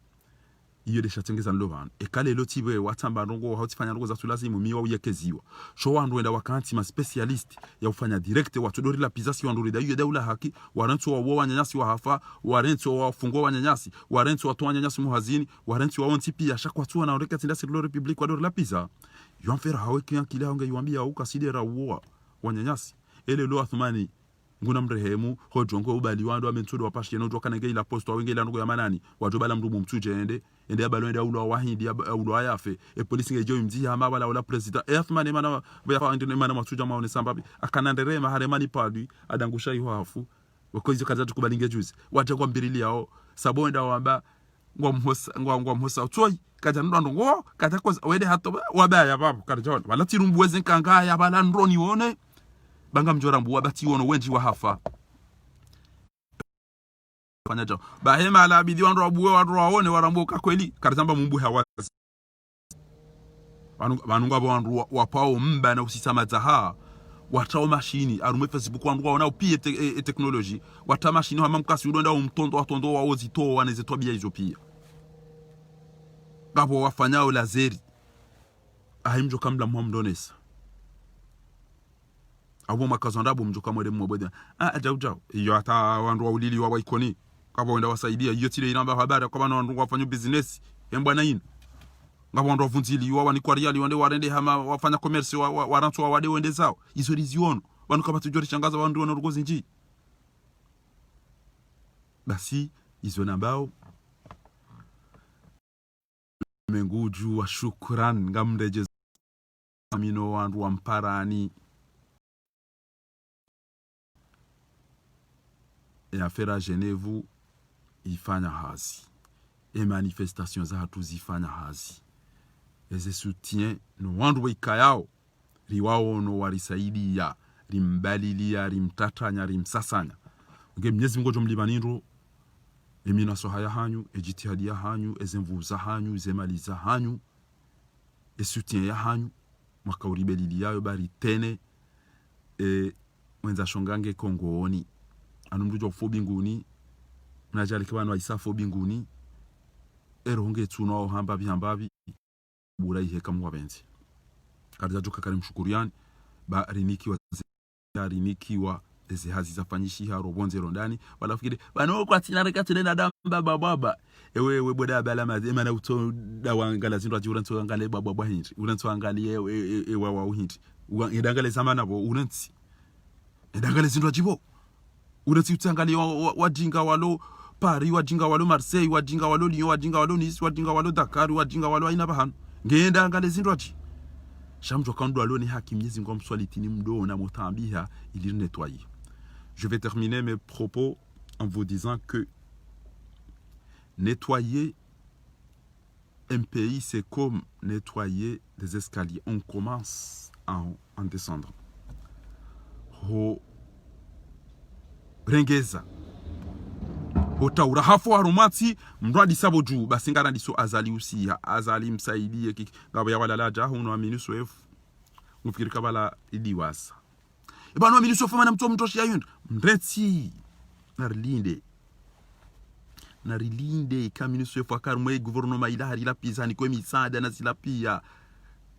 iyo de chatengeza nlovana ekale lotibe watamba ndongo hautifanya ndongo za tulazimu miwa uyekeziwa sho wandu enda wakanti ma specialist ya ufanya direct watodori la pizasi wandu da iyo daula haki warentu wa wanyanyasi wa hafa warentu wa fungo wanyanyasi warentu wa toa wanyanyasi muhazini warentu wa onti pia shakwa tu na oreka tinda sirlo republic wa dori la pizza yon fera hawe kyan kila honga yuambia uka sidera wa wanyanyasi ele lo athmani nguna mrehemu hojongo ubali wandu amentudo wapashye no joka nge ila posto wengela ndongo ya manani wajobala mrumu mtuje ende abalo ende ulo wahindi ulo ayafe polisi ngejo mji hama wala wala president athmani mana bya ndo mana matuja maone sambabi akanandere mahare mani padwi adangusha iho hafu wakoizo kaza tukubalinge juzi waje kwa mbirili yao sabonda wamba ngwa mhosa utoi kaja ndongo kaja koza wede hato wabaya babu kaja wala tirumbweze nkanga ya bala ndroni wone banga mjora mbuwa bati wono wenji wa hafa fanyajo bahema ala bidi wandu wabuwe wandu waone warambuka kweli karizamba mumbu hawazi banunga wandu wapao mba na usisama zaha watao mashini arume Facebook wandu waona pia teknoloji wata mashini hama mkasi udonda umtondo watondo waozi to wanezetwa bia hizo pia gabo wafanyao lazeri ahimjo kamla muhamdonesa abo makazondabo mjoka mwede mwobode ajau iyo ata wandu wa ulili wa waikoni kabo wenda wasaidia iyo tile inamba habari kwa wandu wafanya business embwana ino ngabo wandu wavunzili wa wani kwa riali wande warende hama wafanya commerce warantu wa wade wende zao izo riziono wanu kama tujori changaza wandu wana rugozi nji basi izo nambao menguju wa shukran ngamreje amino wandu wa mparani e affaire Genève ifanya hazi e manifestation za hatu zifanya hazi eze soutien no wandu waikayao riwao no warisaidia rimbalilia rimtatanya rimsasanya nge Mwenyezi Mungu jomlibaniro emina sohaya hanyu ejitihadia hanyu ezemvuza hanyu ezemaliza hanyu soutien ya hanyu mwakauribelilia bari tene mwenza shongange kongooni anumrujo fobinguni najali kibano aisafo binguni eronge tuno hamba bihambabi bura iheka mu wabenzi karja joka kari mshukuriani ba rinikiwa eze hazi zafanyishi haro bonze rondani wala fikiri bano kwa tinareka tunena damba baba ewe boda bala mazema na uto dawangala zindu ajura nto ngale baba hindi uranto angalie ewa wa hindi ngedangale zamana bo uranti ngedangale zindu ajibo uranti utangalie wajinga walo Paris, wajinga walo Marseille, wajinga walo Lyon, wajinga walo Nice, wajinga walo Dakar, wajinga walo aina bahanu ngenda ngale zindu aji shamjwa kandu alo ni haki Mwenyezi Mungu mswalitini mdo na mutambiha ili nettoyer. Je vais terminer mes propos en vous disant que nettoyer un pays, c'est comme nettoyer des escaliers. On commence en descendant. Ho rengeza hotaura hafu harumati mradi sabo juu basi ngara ndiso azali usia azali msaidie ngabo ya wala jahu no amini soefu mufikiri kabala idiwasa ibano amini soefu mana mtoshi yayunda mreti narilinde kamini soefu akarumwe gouvernement ila hari la pizani kwa misada na silapia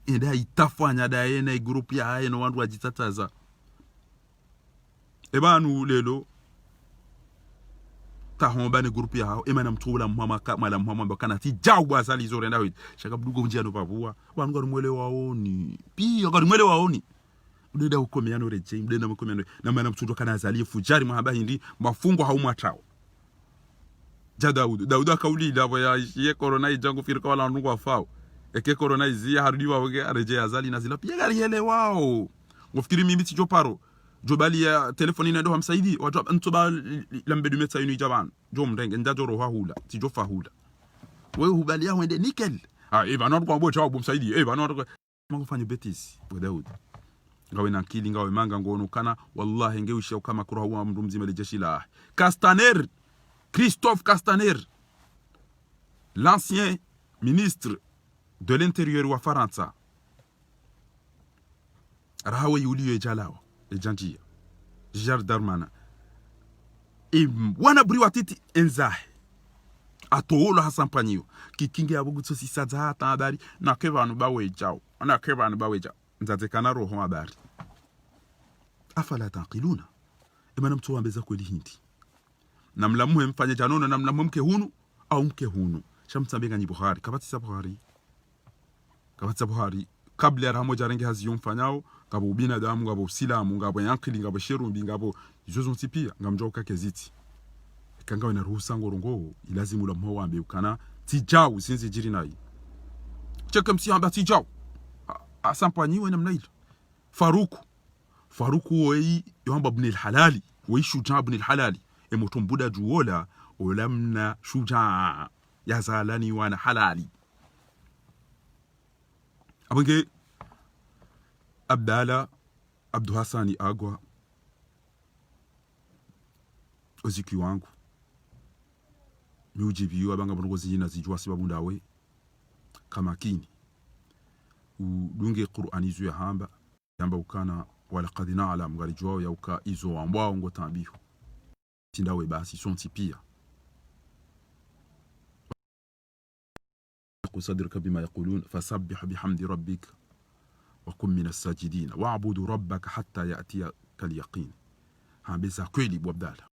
enda itafanya daena igroup ya haye no wandu wajitataza ebanu lelo tahomba ne groupe yao emana mtula mala muhamma kana ti jawba sali zore ndawe shaka budugo njia no babua wanu ngari mwele waoni pia ngari mwele waoni udeda ukomeano reje mdenda mkomeano na mana mtundo kana azali fujari mahaba hindi mafungo haumwatao ja Daud akauli dabo ya ye corona ijangu firika wala nungu afao eke corona izia harudiwa wage areje azali na zila pia gari hele wao ngofikiri mimi tijo paro jobali ya telefoni na ndo hamsaidi watu ntoba lambe dumeta yinu ijaban jo mrenge ndajoro hahula tijo fahula wewe hubali ya wende nickel eva not kwa bocha wa msaidi eva not mangofanya betis Daud ngawe na kili ngawe manga ngono kana wallahi ngeushia kama kura huwa mndu mzima le jeshi la Castaner, Christophe Castaner, l'ancien ministre de l'intérieur wa Faransa rahawe yuliyo jalao ejanjia Gérald Darmanin wana briwa titi enzahe atolo hasampanyo kikinge abugutso sisaza hata habari na kebanu bawejao nzazekana roho habari afala taqiluna imana mtu wambeza kweli hindi namlamuhe mfanye janono namlamuhe mke hunu au mke hunu shamtsambenga ni Buhari kabati Buhari kabla ya rahmo jarenge hazi yomfanyao ngabo binadamu ngabo usilamu ngabo yankili ngabo sherumbi ngabo izozo ntipia ngamjoka keziti kangawe na ruhusa ngorongo ilazimu la mho wambe ukana tijau sinzi jiri nayi cheka msi amba tijau asampanyiwe namna hilo Faruku wei yohamba ibn al-halali wei shuja ibn al-halali emotumbuda juola olamna shuja yazalani wana halali abange Abdu Hassani Agwa oziki wangu miujibiyo abanga bongozi yina zijwa sibabunda we kama kini udunge Qur'ani zu ya hamba ukana wala qad na'lam ngalijwa ya uka izo ambao ngo tambiho tindawe basi sonti pia kusadirka bima yaqulun fasabbih bihamdi rabbika وكن من الساجدين واعبدوا ربك حتى يأتيك اليقين هابسا كويلي بوبدالا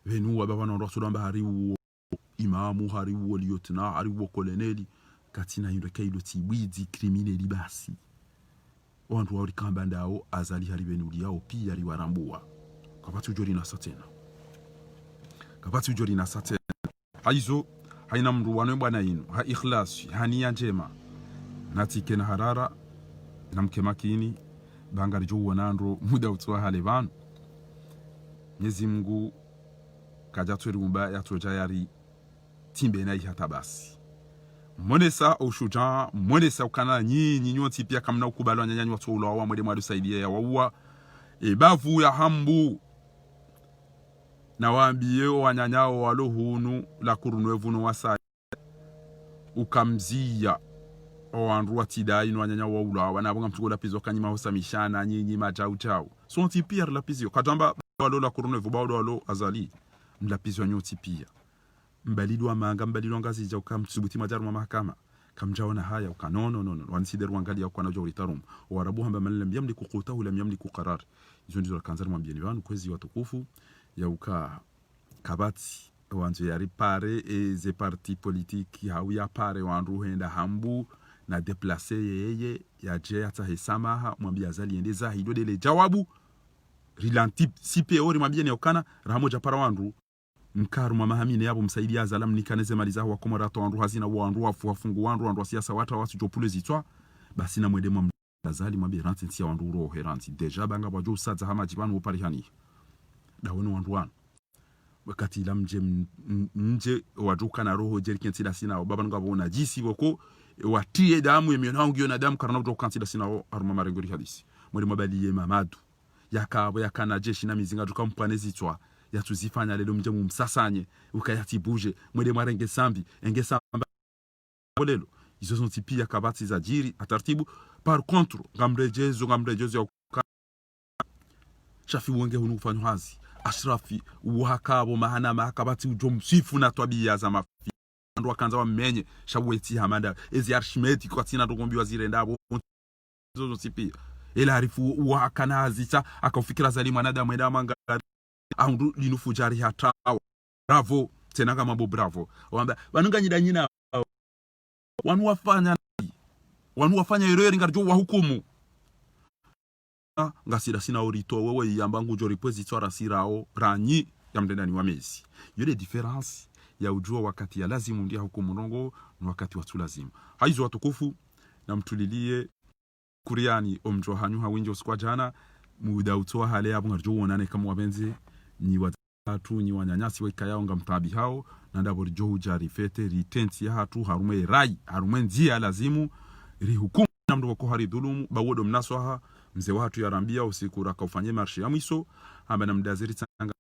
venua baba na rasulullah bahari imamu hari wo lieutenant hari wo colonel katina yindo kailo tibwizi crimineli basi wantu wa rikamba ndao azali hari benuli yao pia ari warambua kapati ujori na satena aizo haina mru wanwe bwana yinu ha ikhlas hania njema natike na harara namke makini bangari juwa nandro muda utwa hale vanu Mwenyezi Mungu kaja tweri mba ya toja yari timbe na hata basi monesa ushujaa monesa ukana nyinyi nyoti pia kamna ukubalo nyanya watu ulawa mwede mwadu saidia ya waua bavu ya hambu na waambie wanyanyao walohunu la kurunwevuno wasa ukamzia oandrua tidai no wanyanya wa ulawa na bonga mtugola pizo kanyima hosamishana nyinyi majau chao so tipia la pizio katamba walo la kurunwevu bado walo azali mla pizo nyoti pia mbalidu wa manga mbalidu ngazi ja ukamtsubuti majaru wa mahakama kamjaona haya ukanono wansideru wangalia kwa na jori tarum warabu hamba man yamliku qutahu lam yamliku qarar hizo ndizo kanzar mwambieni wanu kwezi watukufu ya uka kabati wanzo ya ripare ze parti politiki hau ya pare wanru henda hambu na deplace yeye ya je hata hesamaha mwambia azali endeza hido dele jawabu rilanti CPO mwambieni okana ramoja para wanru mkaru mamahamine yabo msaidia zalam nikaneze maliza wa komarato wanru hazina wanru wafungu wanru siasa wata wasu jopule zitwa basi na mwede mwamdazali mwambia ranti ntia wanru ro heranti deja banga bajo sadza hamaji banu oparihani dawono wanru wanu wakati la mje waduka na roho jeriki ntida sina baba ngabona jisi woko watie damu yemionangu na damu karana uto kantida sina aruma marengori hadisi mwede mwabaliye mamadu yakana jeshi na mizinga dukampane zitwa ya tuzifanya lelo mje mumsasanye ukayatibuje mwede marenge sambi enge samba lelo izo sont tipia kabati za jiri atartibu par contre ngamrejezo ya shafi wonge hunu kufanya hazi ashrafi uhakabo mahana mahakabati ujomsifu na tabia za mafi ndo akanza wamenye shaweti hamanda ezi arshimeti kwa tina ndogombiwa zire ndabo izo tipia ila harifu uhakanazi cha akafikira zali mwanadamu enda manga aundu linufu jari hatawa bravo tena kama mambo bravo wamba banunga nyidanyina wanu wafanya erreur ngarjo wa hukumu ngasira sina orito wewe yambangu jo reposi tsara sirao ranyi ya mdendani wa mezi yule difference ya ujua wakati ya lazimu ndia hukumu rongo na wakati watu lazimu haizo watukufu na mtulilie kuriani omjo hanyu hawinjo kwa jana muda utoa hale hapo ngarjo wonane kama wabenzi ni watatu ni wanyanyasi weka yao ngamtabi hao na ndabo jo jari fete ritenti ya hatu harume rai harume ndia lazimu ri hukumu na mdo ko hari dhulumu bawodo mnaswaha mzee watu yarambia usiku rakaufanye marshi ya mwiso amba na mdaziri tanga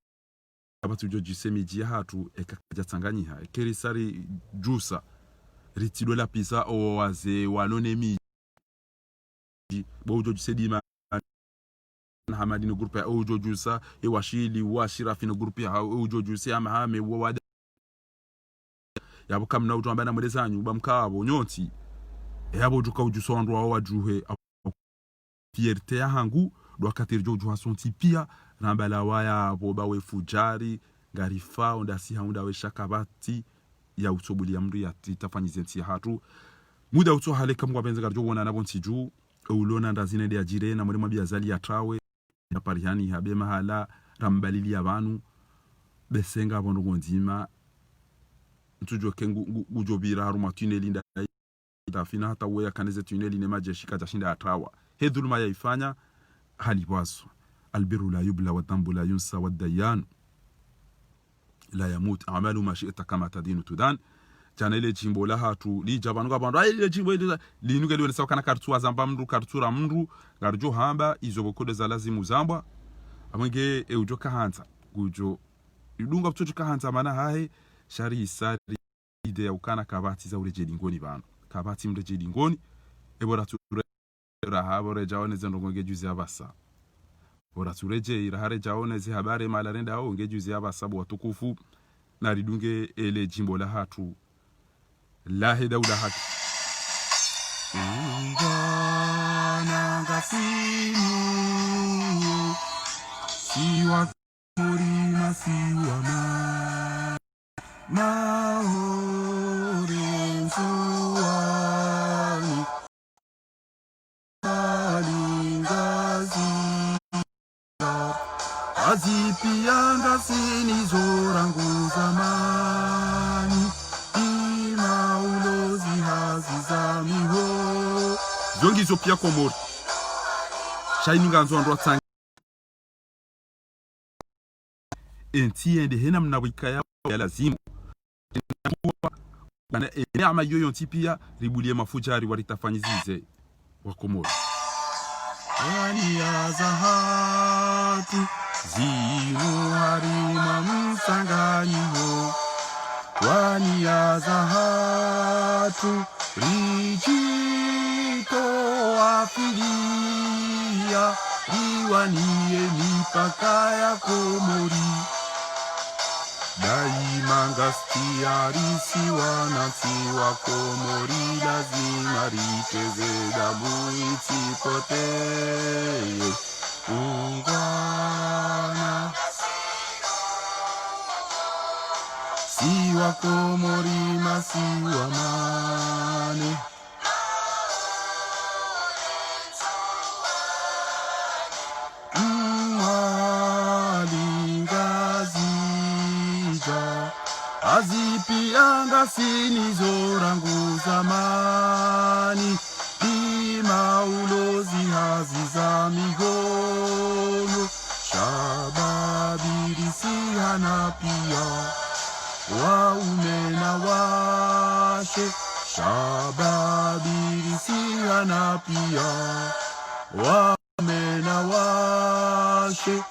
abatu joji semiji hatu ekaja tanganyiha kerisari jusa ritido la pisa o waze walonemi bo joji sedima Hamadi no groupe o jojusa e washili washirafi no groupe ha o jojusa amahame wada yabo kamna uto amba na mudezanyu bamkabo nyoti yabo juka ujusondwa wa wajuhe fierté ya hangu do katirjo juhason tipia nambala waya boba we fujari ngarifa ondasi haunda we shakabati ya utobuli ya mri ya titafanyizenti hatu muda uto hale kamwa benza garjo wona na bonti ju ulona ndazine de ajire na muri mabia zali ya trawe ya parihani habe mahala rambalili ya banu besenga bondo gondima tujo kengu ujobira haruma tuneli nda itafina hata weya kaneze tuneli ne majeshika jashinda atrawa heduluma yaifanya halibaso albiru la yubla wa dhanbu la yunsa wa dayan la yamut amalu ma shi'ta kama tadinu tudan jana ile jimbo la hatu li jabanuka bandu ile jimbo ile linuke liwe sawa kana kartua zamba mndu kartura mndu garjo hamba izobokode za lazimu zamba amenge ujoka hanza gujo idunga kutoka hanza mana hae shari isari ide ya ukana kabati za ureje dingoni bana kabati mreje dingoni ebora rahabore jaone zendonge juzi abasa bora tureje irahare jaone zi habare malarenda au ngejuzi abasa watukufu na ridunge ele jimbo la hatu la hidawla haki ngana ngasimu siwa kuri masiwa mahore suwani azipiyanga sini zorangu zamani imaulozi hazizamiho zongi zopia komori shaininga nzo tsanga entiende hena mnabika ya lazimu bana neema yoyo ntipia ribulie mafujari walitafanyizize wa Komoro wani ya zahatu zinu harima msanganyo wani ya zahatu rijito afilia iwanie mipaka ya Komori daima ngastiarisi wanansiwa Komori lazima riteze damu isipotee ungwana siwa Komori masiwa mane azipianga sini zorangu zamani ima ulozi hazi za migono shababirisi hana pia waume na washe shababirisi hana pia waume na washe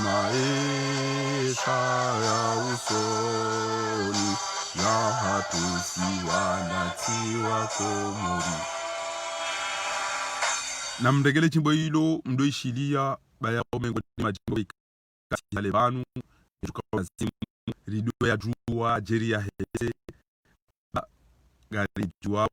maisha ya usoni ya hatusi wanatiwa Komori na mdegele chimbo hilo mdoishilia baya omengo majimbo ikasi ya Lebanu tukawazimu rido ya juwa jeri ya heze gari juwao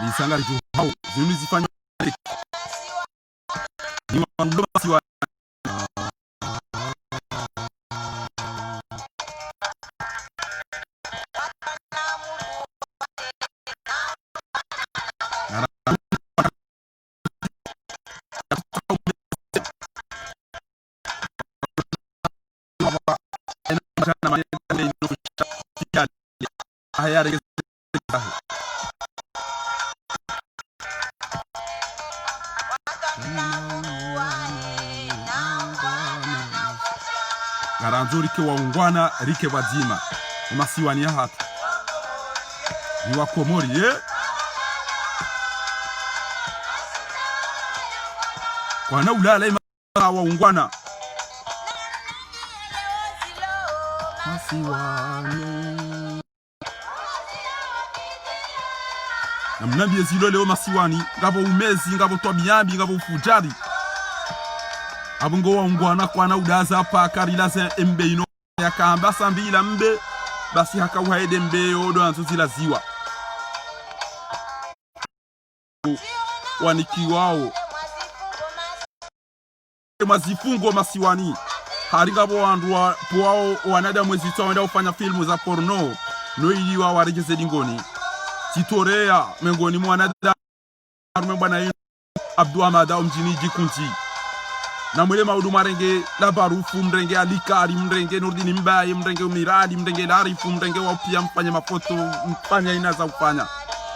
risanga juhau zinu zifanya ni mambo siwa Garanzo rike waungwana rike wazima umasiwani ya hatu ni wa Komori kwa ulala ima waungwana masiwani na mnambie zilo leo masiwani ngabo umezi ngabo twabiyambi ngabo ufujari abungo waungwana kwa udaza pa karila embe ino yakamba sambila mbe basi hakauhaede mbe odo anzuzila ziwa wanikiwao mazifungo masiwani haringabo wandu poao wanada mwezi tawenda ufanya filmu za porno no iliwa warejeze dingoni titorea mengoni mwanada mbwana Abdou Hamada mjini Jikunti na mwele maudu marenge la barufu mrenge alikari mrenge nurdini mbaye mrenge umiradi mrenge larifu mrenge wapia mfanya mafoto mfanya inaza ufanya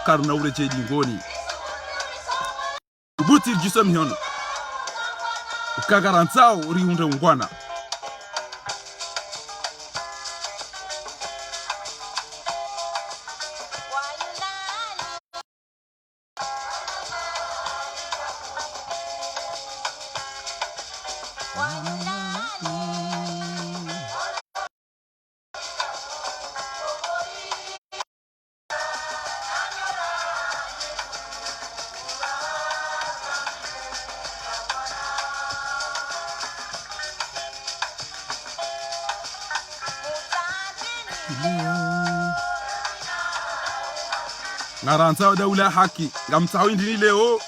karuna ureje dingoni ubuti jisem hiona ukagaranzao riunde ungwana Ngaranza daula haki ngamtsawi ndini leo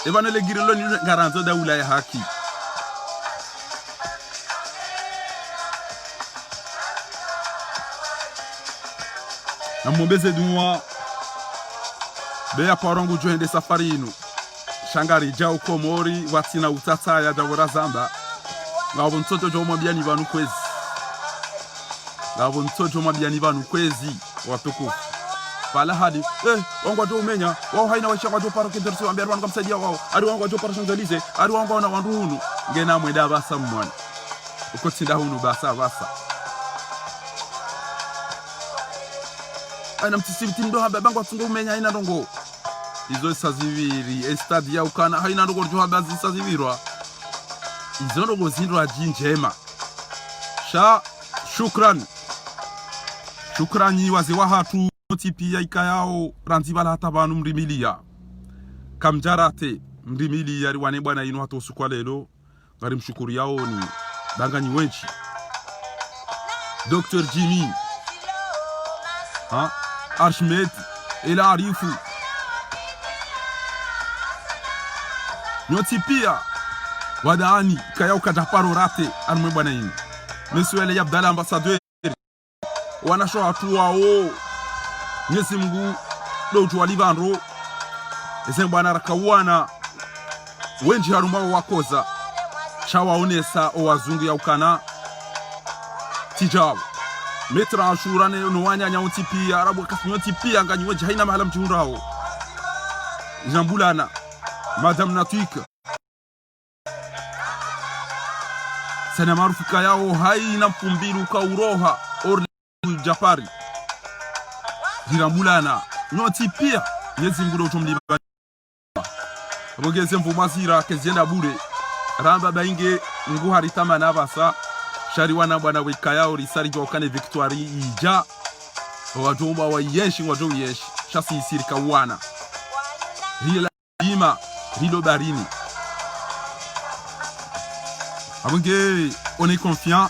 evana legirilo ni ngaranza daula ya haki na mwombeze dua beya parongo joende safari inu shangari jao komori watina utata ya jawora zamba ngabo ntoto jo mwabiani banu kwezi ngabo ntoto mwabiani banu kwezi watukufu pala hadi wangu watu umenya wao haina waisha watu paro kindersi wambia wangu msaidia wao ari wangu watu paro shanzalize ari wangu na wandu hunu ngena mweda basa mwana uko tinda hunu basa ana mtisibiti ndo haba bangu watungo umenya haina ndongo izo saziviri estadi ya ukana haina ndongo jo haba zisazivirwa izo ndongo zindwa jinjema sha shukrani wazi wa hatu tipi ya ikayao ranzibala hata banu mrimilia kamjarate mrimilia riwane bwana inu hata usukwa lelo ngari mshukuri yao ni banganyi wenchi Dr. Jimmy Arshmed ila arifu nyoti pia wadaani kayao kadaparo rate anumwe bwana inu mesuele ya Abdalla ambassadeur wanasho hatu wao Nyesi Mungu do tuwalivandro ese bwana rakawana wenji harumao wakoza shawaonesa owazungu ya ukana tijabu metra ashurane no wanyanya utipia arabu kasinyo tipia ngani wenji haina mahala mchurao jambulana madam natuika sana marufika yao haina mpumbiru kauroha orle Jafari Hirambulana nyoti pia Nyezi Mungu utomliba abogeze mvumazira kezenda bure ramba bainge ngu haritama nabasa shari wana bwana wikayao risari jokane victoire ija wajomba wa yeshi wajo yeshi shasi isirika wana hila ima hilo barini abonge on est confiant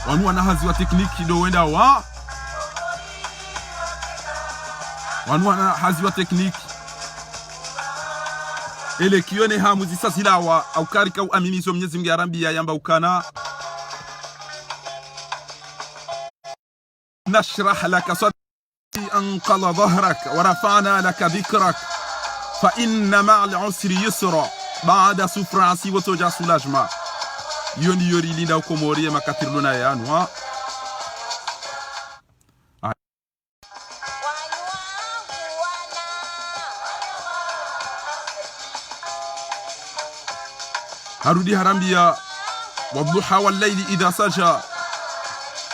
wanu wana hazi wa tekniki do wenda wa wanu wana hazi wa tekniki ele kione hamu zisasilawa au karika au amimiso Mwenyezi Mungu arambia yamba ukana nashrah laka sadri anqala dhahrak wa rafa'na laka dhikrak fa inna ma'al usri yusra ba'da sufrasi wa toja soulagement yoni yori linda ukomori makatirluna yanwa harudi harambia wadduha wal layli idha saja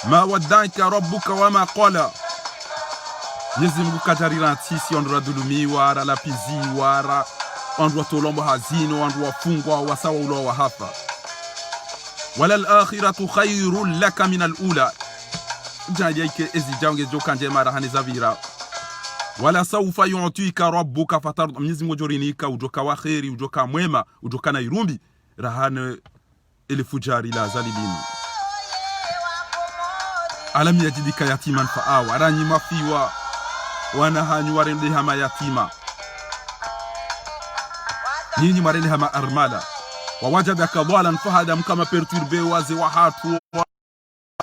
ma wadda'aka rabbuka wama qala Mwenyezi Mungu kajarira sisi ondra dulumi wara la pizi wara ondwa tolombo hazino ondwa fungwa wasawa ulo wa hafa wala al-akhiratu khayrun laka min al-ula jaje ezijange jokanje mara hanizavira wala sawfa yu'tika rabbuka fatarda Mwenyezi Mungu jorinika ujoka wa khairi ujoka mwema ujoka na irumbi rahane elifujari la zalibin alam yajidika yatiman fa'awa ranyi mafiwa wana hanyu warende hama yatima nyinyi marende hama armala wawajadaka dhalan fahada mkama perturbe waze wa hatu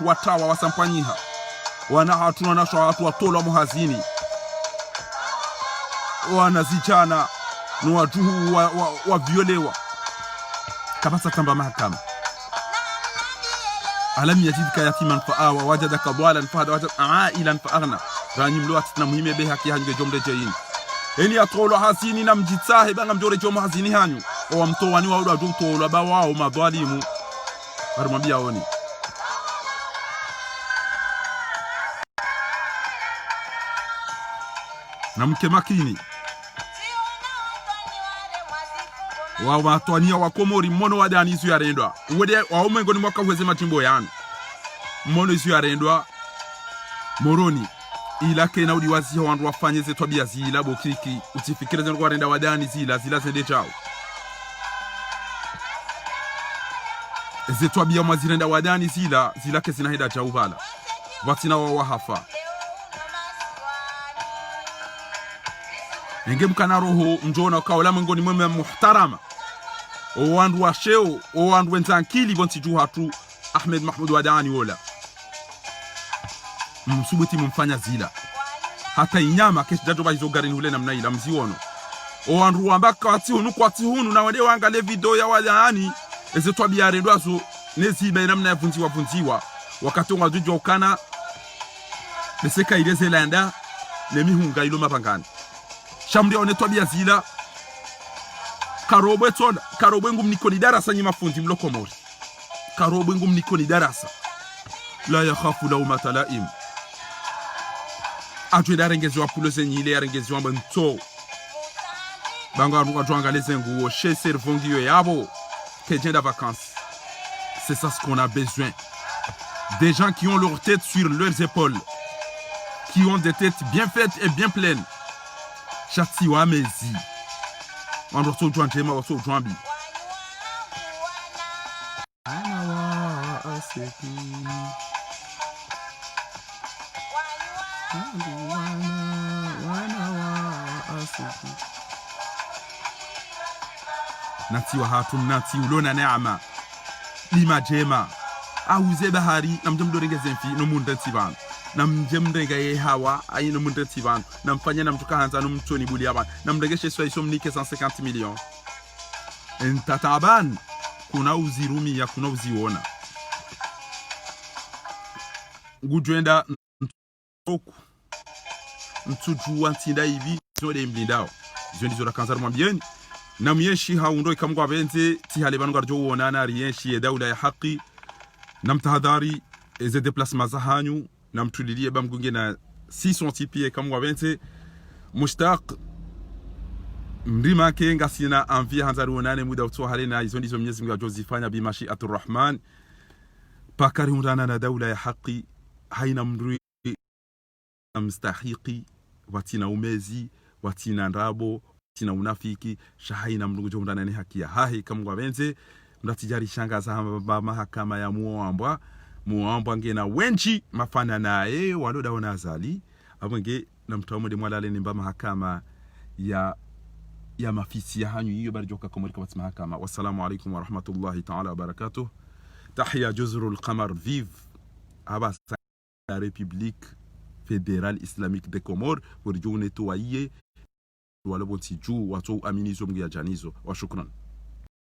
watawa wasampanyiha wana hatu na nasho hatu watola muhazini wana zijana no wajuhu wa violewa kabasa tamba mahakama alam yajidka yatiman fa'awa wajadaka dhalan fahada wajad ailan fa'aghna ranyi mlowat na muhime be haki hange jomde jayin eni atolo hasini na mjitsahe banga mjore jomo hazini hanyu o mtowani wa udo tolo ba wao madhalimu armabia oni na mke makini wa watwania wa komori mmono wadani isu yarendwa wode wa umengo ni mwaka hweze matimbo yanu mmono isu yarendwa moroni ila kena udiwazi wandu wafanye ze twabia zila bokiki utifikire zenu kwa renda wadani zila zende chao ze twabia mwazirenda wadani zila ke zinahida chao vala watina wa hafa nge mkana roho mjona kaola mngoni mweme muhtarama o wandu wa sheo o wandu wenzankili bonti juhatu Ahmed Mahmoud Wadani wola msubuti mumfanya zila hata inyama kesh dajo ba izogari hule namna ila mziwono o anru wamba kwati hunu na wale wangale video ya wale yani eze twa biare ndwazo nezibe namna ya vunziwa wakati ngwajujo ukana beseka ileze landa nemihunga ilo mapangani shamri one twa biazila karobwe ngum nikoni darasa nyima fundi mlokomori karobwe ngum nikoni darasa la yakhafu lawmata laim ajwe darengezi wa pulo zenyile yarengezi wa bento banga ruka twanga lezengu chez servongiyo yabo kejenda vacances. C'est ça ce qu'on a besoin. Des gens qui ont leur tête sur leurs épaules, qui ont des têtes bien faites et bien pleines. Chatiwa mezi. On retrouve Juan Jema, on retrouve Juan Bi. Nati wa hatum nati ulona neama lima jema auze bahari namjemdorenge zenfi no mundanti ban namjemdenge ye hawa ayi no mundanti ban namfanya namtuka hanza no mtoni buli yaban namdegeshe swa isomnike 150 millions entataban kuna uzirumi ya kuna uziona ngujwenda oku mtuju antinda hivi zole mblindao zondi zora kanzar mwambieni na myeshi haundo ikamgwa benze ti hale banu garjo wonana riyenshi ya daula ya haki namtahadhari eze déplacement zahanyu namtulilie bamgunge na 600 tipi ikamgwa benze mushtaq mrima ke ngasina envie hanzaru wonane muda utso hale na izo ndizo Mwenyezi Mungu ajozifanya bimashi aturrahman pakari hundana na daula ya haki haina mrui mstahiqi watina umezi watina nrabo tina unafiki shahaina mrugo ndana ni haki ya hahi kamgwa benze mdatijari shangaza mahakama ya muambwa ngena wenchi mafana naye waloda wanazali abenge na mtawamode mwalale nimba mahakama ya mafisi ya hanyu hiyo bari joka komorika bat mahakama. Wassalamu alaikum wa rahmatullahi ta'ala wa barakatuh. Tahia juzrul qamar vive aba la République fédérale islamique des Comores pour journée toaye wala bonti juu watu aminizo mgia janizo wa shukran.